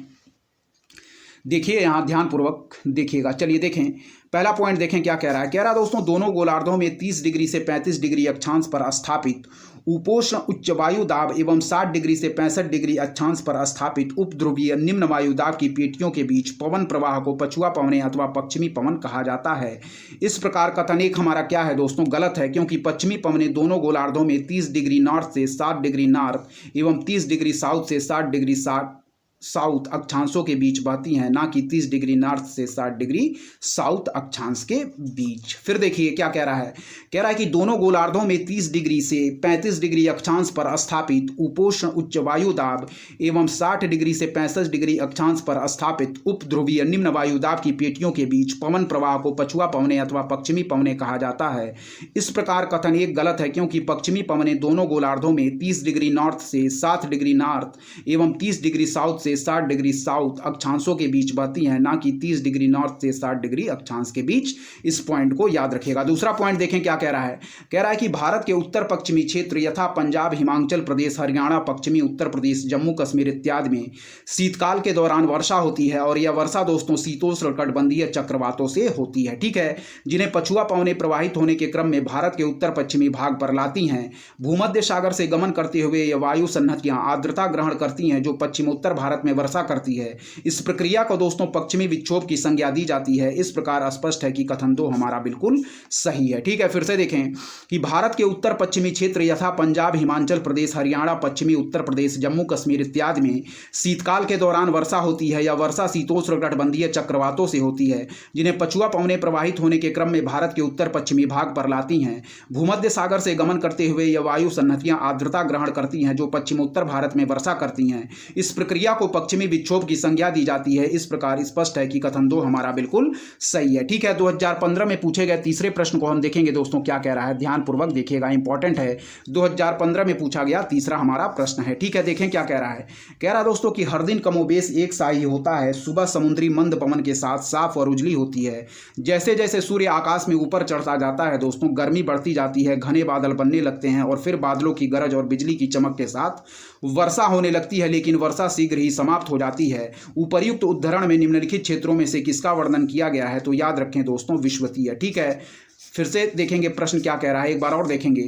देखिए यहाँ ध्यानपूर्वक देखिएगा। चलिए देखें, पहला पॉइंट देखें क्या कह रहा है। कह रहा दोस्तों दोनों गोलार्धों में 30 डिग्री से 35 डिग्री अक्षांश पर स्थापित उपोष्ण उच्च वायुदाब एवं 60 डिग्री से 65 डिग्री अक्षांश पर स्थापित उपध्रुवीय निम्न वायुदाब की पेटियों के बीच पवन प्रवाह को पछुआ पवने अथवा पश्चिमी पवन कहा जाता है। इस प्रकार कथन एक हमारा क्या है दोस्तों, गलत है, क्योंकि पश्चिमी पवने दोनों गोलार्धों में 30 डिग्री नॉर्थ से 60 डिग्री नॉर्थ एवं 30 डिग्री साउथ से 60 डिग्री साउथ अक्षांशों के बीच बहती हैं, ना कि 30 डिग्री नॉर्थ से 60 डिग्री साउथ अक्षांश के बीच। फिर देखिए क्या कह रहा है। कह रहा है कि दोनों गोलार्धों में 30 डिग्री से 35 डिग्री अक्षांश पर स्थापित उपोष्ण उच्च वायुदाब एवं 60 डिग्री से 65 डिग्री अक्षांश पर स्थापित उपध्रुवीय निम्न वायुदाब की पेटियों के बीच पवन प्रवाह को पछुआ पवने अथवा पश्चिमी पवने कहा जाता है। इस प्रकार कथन एक गलत है, क्योंकि पश्चिमी पवने दोनों गोलार्धों में 30 डिग्री नॉर्थ से 7 डिग्री नॉर्थ एवं 30 डिग्री साउथ से 60 डिग्री साउथ अक्षांशों के बीच बहती हैं, ना कि 30 डिग्री नॉर्थ से 60 डिग्री अक्षांश के बीच। इस पॉइंट को याद रखिएगा। दूसरा पॉइंट देखें क्या कह रहा है। कह रहा है कि भारत के उत्तर पश्चिमी क्षेत्र यथा पंजाब, हिमाचल प्रदेश, हरियाणा, पश्चिमी उत्तर प्रदेश, जम्मू कश्मीर इत्यादि में शीतकाल के दौरान वर्षा होती है, और यह वर्षा दोस्तों शीतोष्णकटिबंधीय चक्रवातों से होती है। ठीक है, जिन्हें पछुआ पवने प्रवाहित होने के क्रम में भारत के उत्तर पश्चिमी भाग पर लाती हैं। भूमध्य सागर से गमन करते हुए यह वायु सन्नतियां आर्द्रता ग्रहण करती हैं, जो पश्चिमोत्तर भारत में वर्षा करती है। इस प्रक्रिया को दोस्तों पश्चिमी विक्षोभ की संज्ञा दी जाती है। इस प्रकार स्पष्ट है कि कथन 2 हमारा बिल्कुल सही है। ठीक है, फिर से देखें कि भारत के उत्तर पश्चिमी क्षेत्र यथा पंजाब, हिमाचल प्रदेश, हरियाणा, पश्चिमी उत्तर प्रदेश, जम्मू कश्मीर इत्यादि में शीतकाल के दौरान वर्षा होती है। यह वर्षा शीतोष्णकटिबंधीय चक्रवातों से होती है, जिन्हें पछुआ पवने प्रवाहित होने के क्रम में भारत के उत्तर पश्चिमी भाग पर लाती हैं। भूमध्य सागर से गमन करते हुए यह वायु सन्नतियां आर्द्रता ग्रहण करती हैं, जो पश्चिमोत्तर भारत में वर्षा करती हैं। इस प्रक्रिया को पश्चिमी विक्षोभ की संज्ञा दी जाती है। इस प्रकार स्पष्ट है कि कथन 2 हमारा बिल्कुल सही है। ठीक है, 2015 में पूछे गए तीसरे प्रश्न को हम देखेंगे दोस्तों क्या कह रहा है, ध्यानपूर्वक देखिएगा, इंपॉर्टेंट है। 2015 में पूछा गया तीसरा हमारा प्रश्न है। ठीक है, देखें क्या कह रहा है। कह रहा दोस्तों कि हर दिन कमोबेश एक सा ही होता है। सुबह समुद्री मंद पवन के साथ साफ और उजली होती है। जैसे जैसे सूर्य आकाश में ऊपर चढ़ता जाता है दोस्तों, गर्मी बढ़ती जाती है, घने बादल बनने लगते हैं, और फिर बादलों की गरज और बिजली की चमक के साथ वर्षा होने लगती है, लेकिन वर्षा शीघ्र ही समाप्त हो जाती है। उपर्युक्त उद्धरण में निम्नलिखित क्षेत्रों में से किसका वर्णन किया गया है, तो याद रखें दोस्तों विश्वतीय। ठीक है, फिर से देखेंगे प्रश्न क्या कह रहा है, एक बार और देखेंगे।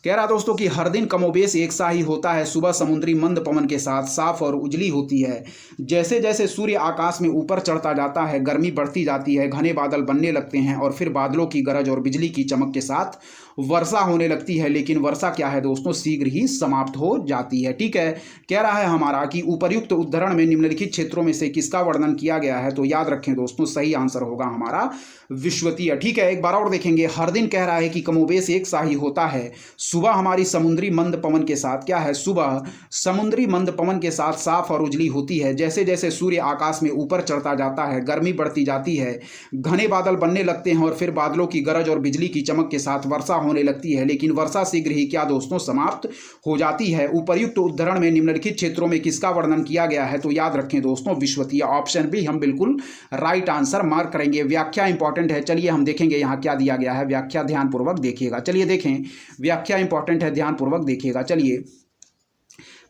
कह रहा दोस्तों कि हर दिन कमोबेश एक सा ही होता है। सुबह समुद्री मंद पवन के साथ साफ और उजली होती है। जैसे जैसे सूर्य आकाश में ऊपर चढ़ता जाता है, गर्मी बढ़ती जाती है, घने बादल बनने लगते हैं, और फिर बादलों की गरज और बिजली की चमक के साथ वर्षा होने लगती है, लेकिन वर्षा क्या है दोस्तों, शीघ्र ही समाप्त हो जाती है। ठीक है, कह रहा है हमारा कि उपर्युक्त उद्धरण में निम्नलिखित क्षेत्रों में से किसका वर्णन किया गया है, तो याद रखें दोस्तों सही आंसर होगा हमारा विश्वतीय। ठीक है, एक बार और देखेंगे। हर दिन कह रहा है कि कमोबेश एक सा ही होता है। सुबह हमारी समुद्री मंद पवन के साथ क्या है, सुबह समुद्री मंद पवन के साथ साफ और उजली होती है। जैसे जैसे सूर्य आकाश में ऊपर चढ़ता जाता है, गर्मी बढ़ती जाती है, घने बादल बनने लगते हैं, और फिर बादलों की गरज और बिजली की चमक के साथ वर्षा होने लगती है, लेकिन वर्षा शीघ्र ही क्या दोस्तों समाप्त हो जाती है। उपर्युक्त उद्धरण में निम्नलिखित क्षेत्रों में किसका वर्णन किया गया है, तो याद रखें दोस्तों विश्वतीय। ऑप्शन भी हम बिल्कुल राइट आंसर मार्क करेंगे। व्याख्या इंपॉर्टेंट है। चलिए हम देखेंगे यहाँ क्या दिया गया है, व्याख्या ध्यानपूर्वक देखिएगा। चलिए देखें, व्याख्या इंपॉर्टेंट है, ध्यानपूर्वक देखिएगा। चलिए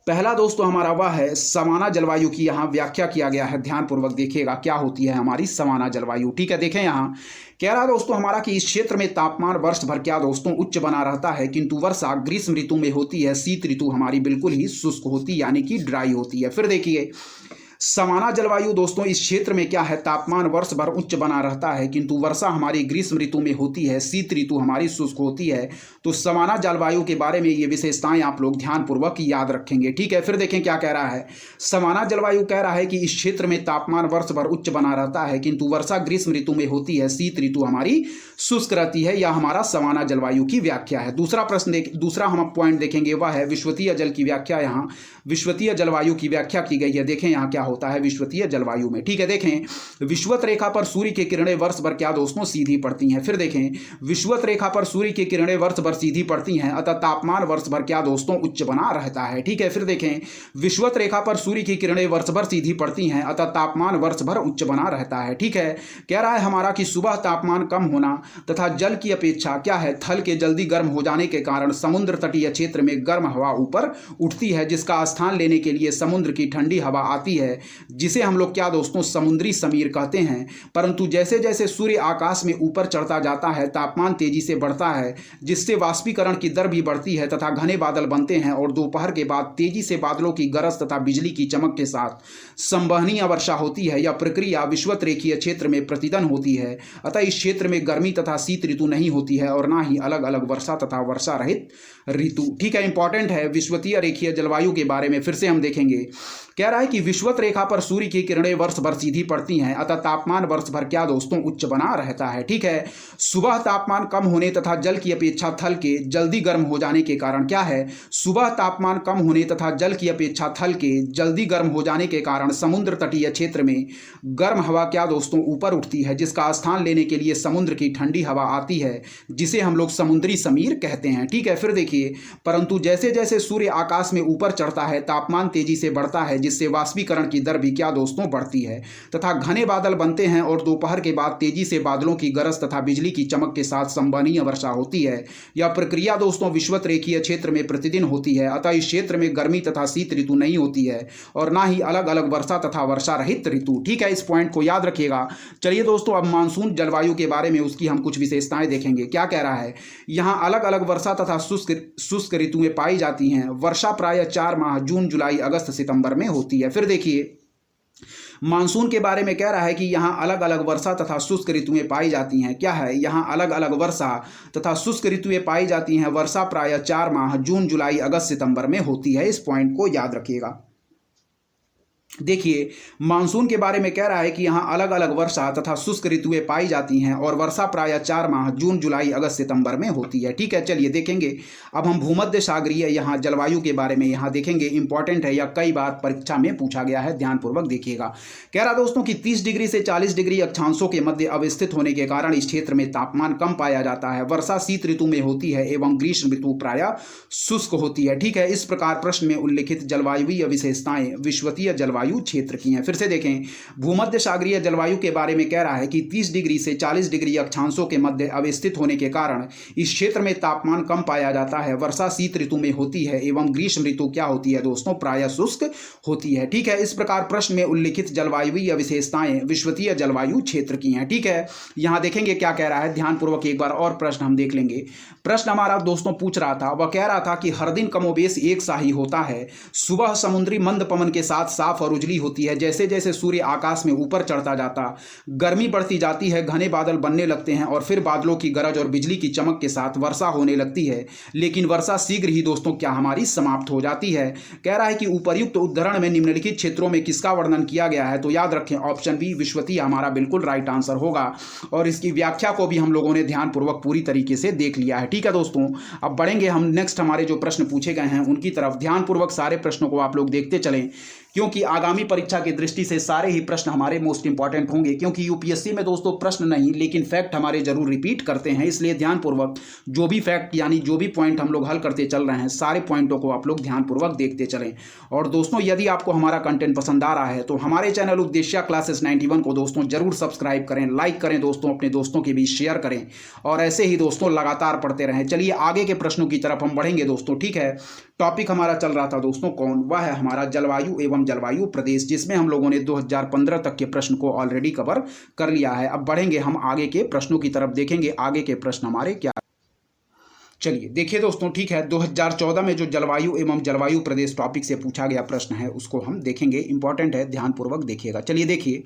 पहला दोस्तों हमारा वह है समाना जलवायु की यहाँ व्याख्या किया गया है, ध्यानपूर्वक देखिएगा क्या होती है हमारी समाना जलवायु। ठीक है, देखें यहाँ कह रहा है दोस्तों हमारा कि इस क्षेत्र में तापमान वर्ष भर क्या दोस्तों उच्च बना रहता है, किंतु वर्षा ग्रीष्म ऋतु में होती है, शीत ऋतु हमारी बिल्कुल ही शुष्क होती है यानी कि ड्राई होती है। फिर देखिए समाना जलवायु दोस्तों इस क्षेत्र में क्या है, तापमान वर्ष भर उच्च बना रहता है, किंतु वर्षा हमारी ग्रीष्म ऋतु में होती है, शीत ऋतु हमारी शुष्क होती है। तो समाना जलवायु के बारे में ये विशेषताएं आप लोग ध्यानपूर्वक याद रखेंगे। ठीक है, फिर देखें क्या कह रहा है। समाना जलवायु कह रहा है कि इस क्षेत्र में तापमान वर्ष भर उच्च बना रहता है, किंतु वर्षा ग्रीष्म ऋतु में होती है, शीत ऋतु हमारी शुष्क रहती है। यह हमारा समाना जलवायु की व्याख्या है। दूसरा हम पॉइंट देखेंगे वह है विश्वतीय जल की व्याख्या। यहाँ विश्वतीय जलवायु की व्याख्या की गई है। देखें यहाँ क्या होता है विश्वतीय जलवायु में। ठीक है, देखें विषुवत रेखा पर सूर्य की किरणें वर्ष भर क्या दोस्तों सीधी पड़ती हैं। फिर देखें विषुवत रेखा पर सूर्य की किरणें वर्ष भर सीधी पड़ती हैं, अतः तापमान वर्ष भर क्या दोस्तों उच्च बना रहता है। ठीक है, फिर देखें विषुवत रेखा पर सूर्य की किरणें वर्ष भर सीधी पड़ती हैं, अतः तापमान वर्ष भर उच्च बना रहता है। ठीक है, कह रहा है हमारा कि सुबह तापमान कम होना तथा जल की अपेक्षा क्या है थल के जल्दी गर्म हो जाने के कारण समुद्र तटीय क्षेत्र में गर्म हवा ऊपर उठती है, जिसका स्थान लेने के लिए समुद्र की ठंडी हवा आती है, जिसे हम लोग क्या दोस्तों समुद्री समीर कहते हैं। परंतु जैसे जैसे सूर्य आकाश में ऊपर चढ़ता जाता है तापमान तेजी से बढ़ता है, जिससे वाष्पीकरण की दर भी बढ़ती है तथा घने बादल बनते हैं और दोपहर के बाद तेजी से बादलों की गरज तथा बिजली की चमक के साथ संवहनीय वर्षा होती है। यह प्रक्रिया विषुवत रेखीय क्षेत्र में प्रतिदिन होती है, अतः इस क्षेत्र में गर्मी तथा शीत ऋतु नहीं होती है और ना ही अलग अलग वर्षा तथा वर्षा रहित ऋतु। ठीक है, इंपॉर्टेंट है विषुवतीय रेखीय जलवायु के बारे में फिर से हम देखेंगे। कह रहा है कि विषुवत रेखा पर सूर्य की किरणें वर्ष भर सीधी पड़ती हैं, अतः तापमान वर्ष भर क्या दोस्तों उच्च बना रहता है। ठीक है, सुबह तापमान कम होने तथा जल की अपेक्षा थल के जल्दी गर्म हो जाने के कारण क्या है, सुबह तापमान कम होने तथा जल की अपेक्षा थल के जल्दी गर्म हो जाने के कारण समुद्र तटीय क्षेत्र में गर्म हवा क्या दोस्तों ऊपर उठती है, जिसका स्थान लेने के लिए समुद्र की ठंडी हवा आती है, जिसे हम लोग समुद्री समीर कहते हैं। ठीक है, फिर देखिए परंतु जैसे जैसे सूर्य आकाश में ऊपर चढ़ता है तापमान तेजी से बढ़ता है, जिससे वाष्पीकरण की दर भी क्या दोस्तों बढ़ती है तथा घने बादल बनते हैं और दोपहर के बाद तेजी से बादलों की गरज तथा बिजली की चमक के साथ संवहनीय वर्षा होती है। यह प्रक्रिया दोस्तों विषुवत रेखीय क्षेत्र में प्रतिदिन होती है, अतः इस क्षेत्र में गर्मी तथा शीत ऋतु नहीं होती है और ना ही अलग अलग वर्षा तथा वर्षा रहित ऋतु। ठीक है, इस पॉइंट को याद रखिएगा। चलिए दोस्तों अब मानसून जलवायु के बारे में उसकी हम कुछ विशेषताएं देखेंगे। क्या कह रहा है, यहाँ अलग अलग वर्षा तथा शुष्क ऋतुएं पाई जाती हैं। वर्षा प्रायः 4 माह जून जुलाई अगस्त सितंबर में होती है। फिर देखिए मानसून के बारे में कह रहा है कि यहाँ अलग अलग वर्षा तथा शुष्क ऋतुएं पाई जाती हैं। क्या है, यहाँ अलग अलग वर्षा तथा शुष्क ऋतुएं पाई जाती हैं। वर्षा प्रायः 4 माह जून जुलाई अगस्त सितंबर में होती है। इस पॉइंट को याद रखिएगा। देखिए मानसून के बारे में कह रहा है कि यहाँ अलग अलग वर्षा तथा शुष्क ऋतुएं पाई जाती हैं और वर्षा प्रायः 4 माह जून जुलाई अगस्त सितंबर में होती है। ठीक है, चलिए देखेंगे अब हम भूमध्य सागरीय यहाँ जलवायु के बारे में यहाँ देखेंगे। इंपॉर्टेंट है, यह कई बार परीक्षा में पूछा गया है, ध्यानपूर्वक देखिएगा। कह रहा दोस्तों कि 30 डिग्री से 40 डिग्री अक्षांशों के मध्य अवस्थित होने के कारण इस क्षेत्र में तापमान कम पाया जाता है। वर्षा शीत ऋतु में होती है एवं ग्रीष्म ऋतु प्रायः शुष्क होती है। ठीक है, इस प्रकार प्रश्न में उल्लिखित जलवायुवीय विशेषताएं विषुवतीय जलवायु क्षेत्र की हैं। फिर से देखें भूमध्य सागरीय जलवायु के बारे में कह रहा है कि 30 डिग्री से 40 डिग्री अक्षांशों के मध्य अवस्थित होने के कारण इस क्षेत्र में तापमान कम पाया जाता है। वर्षा शीत ऋतु में होती है एवं ग्रीष्म ऋतु क्या होती है दोस्तों प्रायः शुष्क होती है। ठीक है, इस प्रकार प्रश्न में उल्लिखित जलवायुवीय विशेषताएं विषुवतीय जलवायु क्षेत्र की हैं। ठीक है, यहां देखेंगे क्या कह रहा है, ध्यानपूर्वक एक बार और प्रश्न हम देख लेंगे। प्रश्न हमारा दोस्तों पूछ रहा था, वह कह रहा था कि हर दिन कमोबेश एक सा ही होता है। सुबह समुद्री मंद पवन के साथ साफ और उजली होती है। जैसे जैसे सूर्य आकाश में ऊपर चढ़ता जाता गर्मी बढ़ती जाती है, घने बादल बनने लगते हैं और फिर बादलों की गरज और बिजली की चमक के साथ वर्षा होने लगती है। लेकिन वर्षा शीघ्र ही दोस्तों क्या हमारी समाप्त हो जाती है। कह रहा है कि उपर्युक्त उद्धरण में निम्नलिखित क्षेत्रों में किसका वर्णन किया गया है, तो याद रखें ऑप्शन बी विषुवतीय हमारा बिल्कुल राइट आंसर होगा और इसकी व्याख्या को भी हम लोगों ने ध्यानपूर्वक पूरी तरीके से देख लिया है। ठीक है दोस्तों, अब बढ़ेंगे हम नेक्स्ट हमारे जो प्रश्न पूछे गए हैं उनकी तरफ। ध्यानपूर्वक सारे प्रश्नों को आप लोग देखते चलें, क्योंकि आगामी परीक्षा की दृष्टि से सारे ही प्रश्न हमारे मोस्ट इंपॉर्टेंट होंगे। क्योंकि यूपीएससी में दोस्तों प्रश्न नहीं लेकिन फैक्ट हमारे जरूर रिपीट करते हैं, इसलिए ध्यानपूर्वक जो भी फैक्ट यानी जो भी पॉइंट हम लोग हल करते चल रहे हैं सारे पॉइंटों को आप लोग ध्यानपूर्वक देखते चलें। और दोस्तों यदि आपको हमारा कंटेंट पसंद आ रहा है तो हमारे चैनल उद्देश्य क्लासेस 91 को दोस्तों जरूर सब्सक्राइब करें, लाइक करें दोस्तों, अपने दोस्तों के बीच शेयर करें और ऐसे ही दोस्तों लगातार पढ़ते रहें। चलिए आगे के प्रश्नों की तरफ हम बढ़ेंगे दोस्तों। ठीक है, टॉपिक हमारा चल रहा था दोस्तों कौन, वह है हमारा जलवायु एवं जलवायु प्रदेश, जिसमें हम लोगों ने 2015 तक के प्रश्न को ऑलरेडी कवर कर लिया है। अब बढ़ेंगे हम आगे के प्रश्नों की तरफ, देखेंगे आगे के प्रश्न हमारे क्या। चलिए देखिए दोस्तों, ठीक है, 2014 में जो जलवायु एवं जलवायु प्रदेश टॉपिक से पूछा गया प्रश्न है उसको हम देखेंगे, इंपॉर्टेंट है, ध्यानपूर्वक देखिएगा। चलिए देखिए,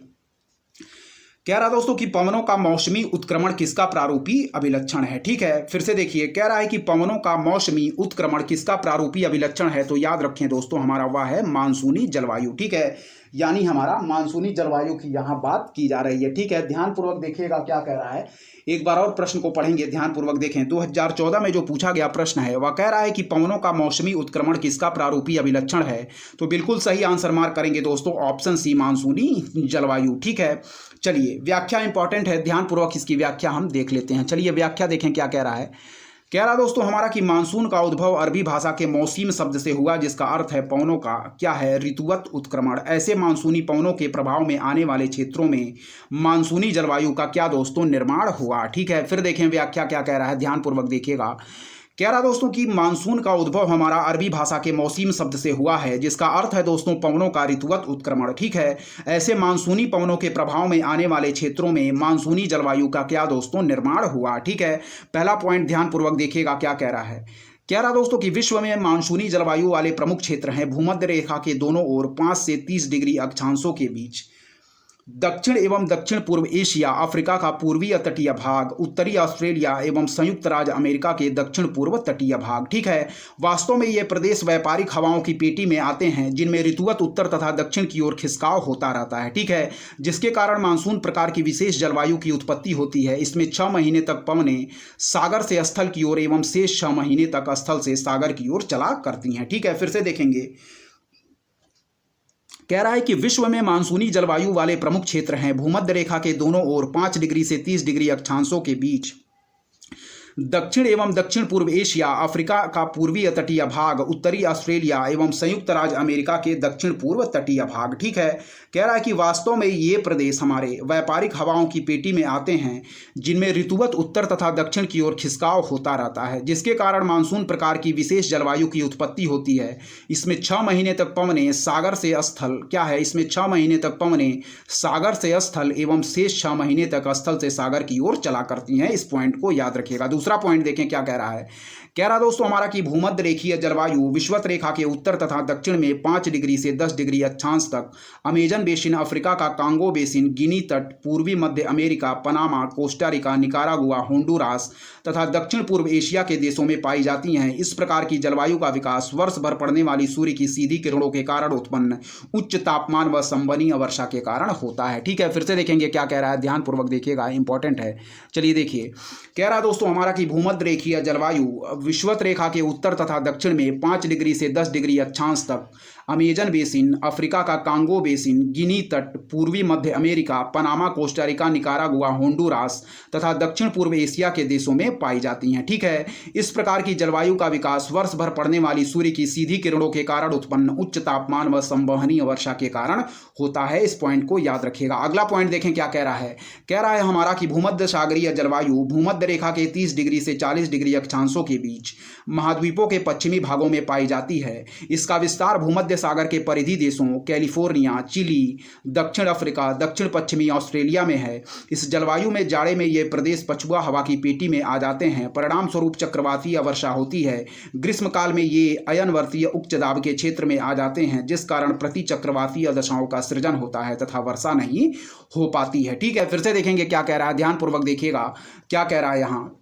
कह रहा दोस्तों कि पवनों का मौसमी उत्क्रमण किसका प्रारूपी अभिलक्षण है। ठीक है, फिर से देखिए, कह रहा है कि पवनों का मौसमी उत्क्रमण किसका प्रारूपी अभिलक्षण है, तो याद रखें दोस्तों हमारा वह है मानसूनी जलवायु। ठीक है, यानी हमारा मानसूनी जलवायु की यहाँ बात की जा रही है। ठीक है, ध्यानपूर्वक देखिएगा क्या कह रहा है, एक बार और प्रश्न को पढ़ेंगे, ध्यानपूर्वक देखें। 2014 में जो पूछा गया प्रश्न है वह कह रहा है कि पवनों का मौसमी उत्क्रमण किसका प्रारूपी अभिलक्षण है, तो बिल्कुल सही आंसर मार्क करेंगे दोस्तों, ऑप्शन सी मानसूनी जलवायु। ठीक है, चलिए व्याख्या इंपॉर्टेंट है, ध्यानपूर्वक इसकी व्याख्या हम देख लेते हैं। चलिए व्याख्या देखें क्या कह रहा है। कह रहा दोस्तों हमारा कि मानसून का उद्भव अरबी भाषा के मौसम शब्द से हुआ, जिसका अर्थ है पवनों का क्या है, ऋतुवत उत्क्रमण। ऐसे मानसूनी पवनों के प्रभाव में आने वाले क्षेत्रों में मानसूनी जलवायु का क्या दोस्तों निर्माण हुआ। ठीक है, फिर देखें व्याख्या क्या कह रहा है, ध्यानपूर्वक देखिएगा। कह रहा दोस्तों कि मानसून का उद्भव हमारा अरबी भाषा के मौसम शब्द से हुआ है, जिसका अर्थ है दोस्तों पवनों का ऋतुवत उत्क्रमण। ठीक है, ऐसे मानसूनी पवनों के प्रभाव में आने वाले क्षेत्रों में मानसूनी जलवायु का क्या दोस्तों निर्माण हुआ। ठीक है, पहला पॉइंट ध्यानपूर्वक देखिएगा क्या कह रहा है। कह रहा दोस्तों कि विश्व में मानसूनी जलवायु वाले प्रमुख क्षेत्र हैं भूमध्य रेखा के दोनों ओर 5 से 30 डिग्री अक्षांशों के बीच, दक्षिण एवं दक्षिण पूर्व एशिया, अफ्रीका का पूर्वीय तटीय भाग, उत्तरी ऑस्ट्रेलिया एवं संयुक्त राज्य अमेरिका के दक्षिण पूर्व तटीय भाग। ठीक है, वास्तव में ये प्रदेश व्यापारिक हवाओं की पेटी में आते हैं, जिनमें ऋतुवत उत्तर तथा दक्षिण की ओर खिसकाव होता रहता है। ठीक है, जिसके कारण मानसून प्रकार की विशेष जलवायु की उत्पत्ति होती है। इसमें 6 महीने तक पवनें सागर से स्थल की ओर एवं शेष 6 महीने तक स्थल से सागर की ओर चला करती हैं। ठीक है, फिर से देखेंगे, कह रहा है कि विश्व में मानसूनी जलवायु वाले प्रमुख क्षेत्र हैं भूमध्य रेखा के दोनों ओर 5 डिग्री से 30 डिग्री अक्षांशों के बीच, दक्षिण एवं दक्षिण पूर्व एशिया, अफ्रीका का पूर्वीय तटीय भाग, उत्तरी ऑस्ट्रेलिया एवं संयुक्त राज्य अमेरिका के दक्षिण पूर्व तटीय भाग। ठीक है, कह रहा है कि वास्तव में ये प्रदेश हमारे व्यापारिक हवाओं की पेटी में आते हैं, जिनमें ऋतुवत उत्तर तथा दक्षिण की ओर खिसकाव होता रहता है, जिसके कारण मानसून प्रकार की विशेष जलवायु की उत्पत्ति होती है। इसमें 6 महीने तक पवनें सागर से स्थल क्या है, इसमें 6 महीने तक पवनें सागर से स्थल एवं शेष 6 महीने तक स्थल से सागर की ओर चला करती हैं। इस पॉइंट को याद रखिएगा। दूसरा पॉइंट देखें क्या कह रहा है। कह रहा दोस्तों हमारा कि भूमध्य रेखीय जलवायु विषुवत रेखा के उत्तर तथा दक्षिण में 5 डिग्री से 10 डिग्री अक्षांश तक, अमेजन बेसिन, अफ्रीका का कांगो बेसिन, गिनी तट, पूर्वी मध्य America, Panama, Costa Rica, Nicaragua, Honduras तथा दक्षिण पूर्व एशिया के देशों में पाई जाती हैं। इस प्रकार की जलवायु का विकास वर्ष भर पड़ने वाली सूर्य की सीधी किरणों के कारण उत्पन्न उच्च तापमान व संवहनीय वर्षा के कारण होता है। ठीक है, फिर से देखेंगे क्या कह रहा है, ध्यानपूर्वक देखिएगा, इंपॉर्टेंट है। चलिए देखिए, कह रहा दोस्तों हमारा कि भूमध्य रेखीय जलवायु विषुवत रेखा के उत्तर तथा दक्षिण में 5 डिग्री से 10 डिग्री अक्षांश तक, अमेजन बेसिन, अफ्रीका का कांगो बेसिन, गिनी तट, पूर्वी मध्य America, Panama, Costa Rica, Nicaragua, Honduras तथा दक्षिण पूर्व एशिया के देशों में पाई जाती हैं। ठीक है, इस प्रकार की जलवायु का विकास वर्ष भर पड़ने वाली सूर्य की सीधी किरणों के कारण उत्पन्न उच्च तापमान व संवहनीय वर्षा के कारण होता है। इस पॉइंट को याद रखिएगा। अगला पॉइंट देखें क्या कह रहा है। कह रहा है हमारा कि भूमध्य सागरीय जलवायु भूमध्य रेखा के 30 डिग्री से 40 डिग्री अक्षांशों के बीच महाद्वीपों के पश्चिमी भागों में पाई जाती है। इसका विस्तार भूमध्य सागर के परिधि देशों कैलिफोर्निया, चिली, दक्षिण अफ्रीका, दक्षिण पश्चिमी ऑस्ट्रेलिया में है। इस जलवायु में जाड़े में ये प्रदेश पछुआ हवा की पेटी में आ जाते हैं, परिणाम स्वरूप चक्रवातीय वर्षा होती है। ग्रीष्म काल में ये अयनवर्तीय उच्च दाब के क्षेत्र में आ जाते हैं, जिस कारण प्रति चक्रवातीय दशाओं का सृजन होता है तथा वर्षा नहीं हो पाती है। ठीक है, फिर से देखेंगे क्या कह रहा है, ध्यानपूर्वक देखिएगा क्या कह रहा है यहाँ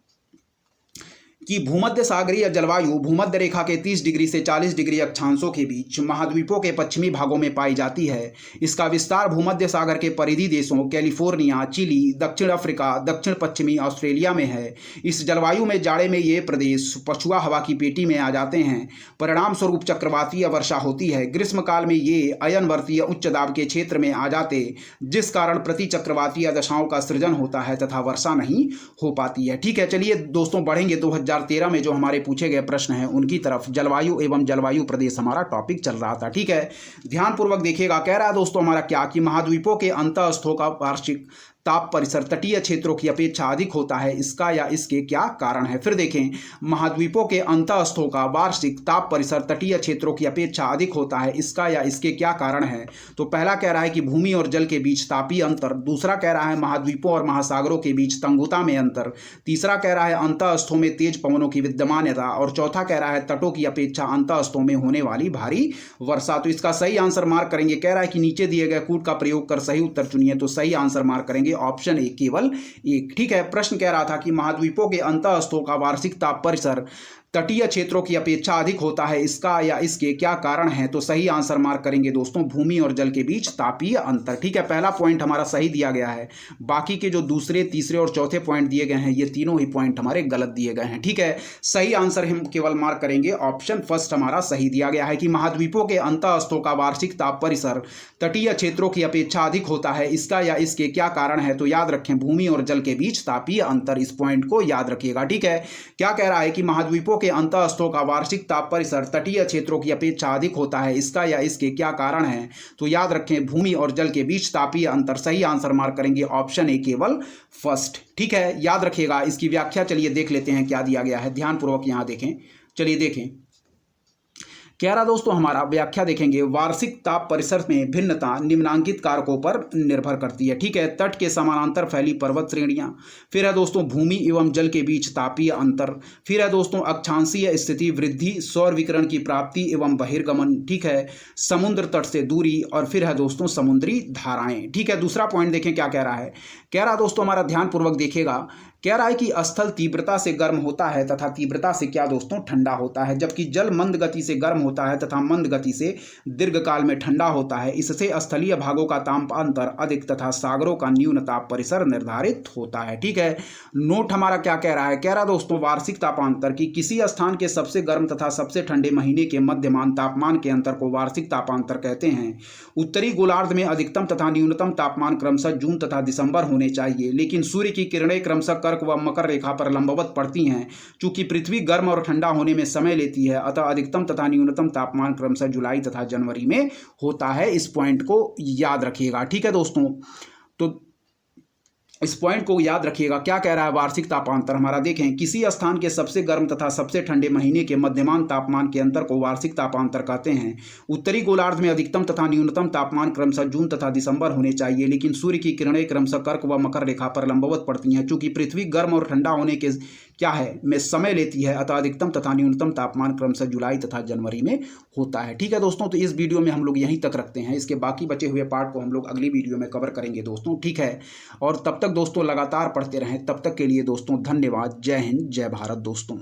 कि भूमध्य सागरीय जलवायु भूमध्य रेखा के 30 डिग्री से 40 डिग्री अक्षांशों के बीच महाद्वीपों के पश्चिमी भागों में पाई जाती है। इसका विस्तार भूमध्य सागर के परिधि देशों कैलिफोर्निया, चिली, दक्षिण अफ्रीका, दक्षिण पश्चिमी ऑस्ट्रेलिया में है। इस जलवायु में जाड़े में ये प्रदेश पछुआ हवा की पेटी में आ जाते हैं, परिणाम स्वरूप चक्रवातीय वर्षा होती है। ग्रीष्म काल में ये अयनवर्तीय उच्च दाब के क्षेत्र में आ जाते, जिस कारण प्रति चक्रवातीय दशाओं का सृजन होता है तथा वर्षा नहीं हो पाती है। ठीक है, चलिए दोस्तों बढ़ेंगे 2013 में जो हमारे पूछे गए प्रश्न हैं उनकी तरफ। जलवायु एवं जलवायु प्रदेश हमारा टॉपिक चल रहा था। ठीक है, ध्यानपूर्वक देखिएगा। कह रहा है दोस्तों हमारा क्या कि महाद्वीपों के अंतःस्थों का वार्षिक ताप परिसर तटीय क्षेत्रों की अपेक्षा अधिक होता है, इसका या इसके क्या कारण है। फिर देखें, महाद्वीपों के अंतःस्थों का वार्षिक ताप परिसर तटीय क्षेत्रों की अपेक्षा अधिक होता है, इसका या इसके क्या कारण है। तो पहला कह रहा है कि भूमि और जल के बीच तापीय अंतर, दूसरा कह रहा है महाद्वीपों और महासागरों के बीच तंगुता में अंतर, तीसरा कह रहा है अंतःस्थों में तेज पवनों की विद्यमानता, और चौथा कह रहा है तटों की अपेक्षा अंतःस्थों में होने वाली भारी वर्षा। तो इसका सही आंसर मार्क करेंगे। कह रहा है कि नीचे दिए गए कूट का प्रयोग कर सही उत्तर चुनिए, तो सही आंसर मार्क करेंगे ऑप्शन ए, केवल एक। ठीक है, प्रश्न कह रहा था कि महाद्वीपों के अंतःस्थों का वार्षिक ताप परिसर तटीय क्षेत्रों की अपेक्षा अधिक होता है, इसका या इसके क्या कारण है। तो सही आंसर मार्क करेंगे दोस्तों, भूमि और जल के बीच तापीय अंतर। ठीक है, पहला पॉइंट हमारा सही दिया गया है, बाकी के जो दूसरे, तीसरे और चौथे पॉइंट दिए गए हैं ये तीनों ही पॉइंट हमारे गलत दिए गए हैं। ठीक है, सही आंसर हम केवल मार्क करेंगे ऑप्शन फर्स्ट हमारा सही दिया गया है कि महाद्वीपों के अंतःस्थों का वार्षिक ताप परिसर तटीय क्षेत्रों की अपेक्षा अधिक होता है, इसका या इसके क्या कारण है। तो याद रखें, भूमि और जल के बीच तापीय अंतर, इस पॉइंट को याद रखिएगा। ठीक है, क्या कह रहा है कि महाद्वीपों के अंतःस्थों का वार्षिक ताप परिसर तटीय क्षेत्रों की अपेक्षा अधिक होता है, इसका या इसके क्या कारण है। तो याद रखें, भूमि और जल के बीच तापीय अंतर, सही आंसर मार्क करेंगे ऑप्शन ए, केवल फर्स्ट। ठीक है, याद रखिएगा। इसकी व्याख्या चलिए देख लेते हैं क्या दिया गया है, ध्यानपूर्वक यहां देखें। चलिए देखें, कह रहा दोस्तों हमारा व्याख्या देखेंगे, वार्षिक ताप परिसर में भिन्नता निम्नांकित कारकों पर निर्भर करती है। ठीक है, तट के समानांतर फैली पर्वत श्रेणियां, फिर है दोस्तों भूमि एवं जल के बीच तापीय अंतर, फिर है दोस्तों अक्षांशीय स्थिति वृद्धि, सौर विकिरण की प्राप्ति एवं बहिर्गमन, ठीक है, समुद्र तट से दूरी, और फिर है दोस्तों समुद्री धाराएं। ठीक है, दूसरा पॉइंट देखें क्या कह रहा है। कह रहा दोस्तों हमारा ध्यानपूर्वक देखिएगा, कह रहा है कि स्थल तीव्रता से गर्म होता है तथा तीव्रता से क्या दोस्तों ठंडा होता है, जबकि जल मंद गति से गर्म होता है तथा मंद गति से दीर्घकाल में ठंडा होता है। इससे स्थलीय भागों का तापांतर अधिक तथा सागरों का न्यून ताप परिसर निर्धारित होता है। ठीक है, नोट हमारा क्या कह रहा है। कह रहा दोस्तों वार्षिक तापांतर की किसी स्थान के सबसे गर्म तथा सबसे ठंडे महीने के मध्यमान तापमान के अंतर को वार्षिक तापांतर कहते हैं। उत्तरी गोलार्ध में अधिकतम तथा न्यूनतम तापमान क्रमशः जून तथा दिसंबर होने चाहिए, लेकिन सूर्य की किरणें क्रमशः कर्क व मकर रेखा पर लंबवत पड़ती हैं। चूंकि पृथ्वी गर्म और ठंडा होने में समय लेती है, अतः अधिकतम तथा न्यूनतम तापमान क्रमशः जुलाई तथा जनवरी में होता है। इस पॉइंट को याद रखिएगा। ठीक है दोस्तों, तो इस पॉइंट को याद रखिएगा। क्या कह रहा है वार्षिक तापांतर हमारा, देखें, किसी स्थान के सबसे गर्म तथा सबसे ठंडे महीने के मध्यमान तापमान के अंतर को वार्षिक तापांतर कहते हैं। उत्तरी गोलार्ध में अधिकतम तथा न्यूनतम तापमान क्रमशः जून तथा दिसंबर होने चाहिए, लेकिन सूर्य की किरणें क्रमशः कर्क व मकर रेखा पर लंबवत पड़ती हैं। चूंकि पृथ्वी गर्म और ठंडा होने के क्या है में समय लेती है, अतः अधिकतम तथा न्यूनतम तापमान क्रमशः जुलाई तथा जनवरी में होता है। ठीक है दोस्तों, तो इस वीडियो में हम लोग यहीं तक रखते हैं। इसके बाकी बचे हुए पार्ट को हम लोग अगली वीडियो में कवर करेंगे दोस्तों। ठीक है, और तब तक दोस्तों लगातार पढ़ते रहें। तब तक के लिए दोस्तों धन्यवाद। जय हिंद, जय भारत दोस्तों।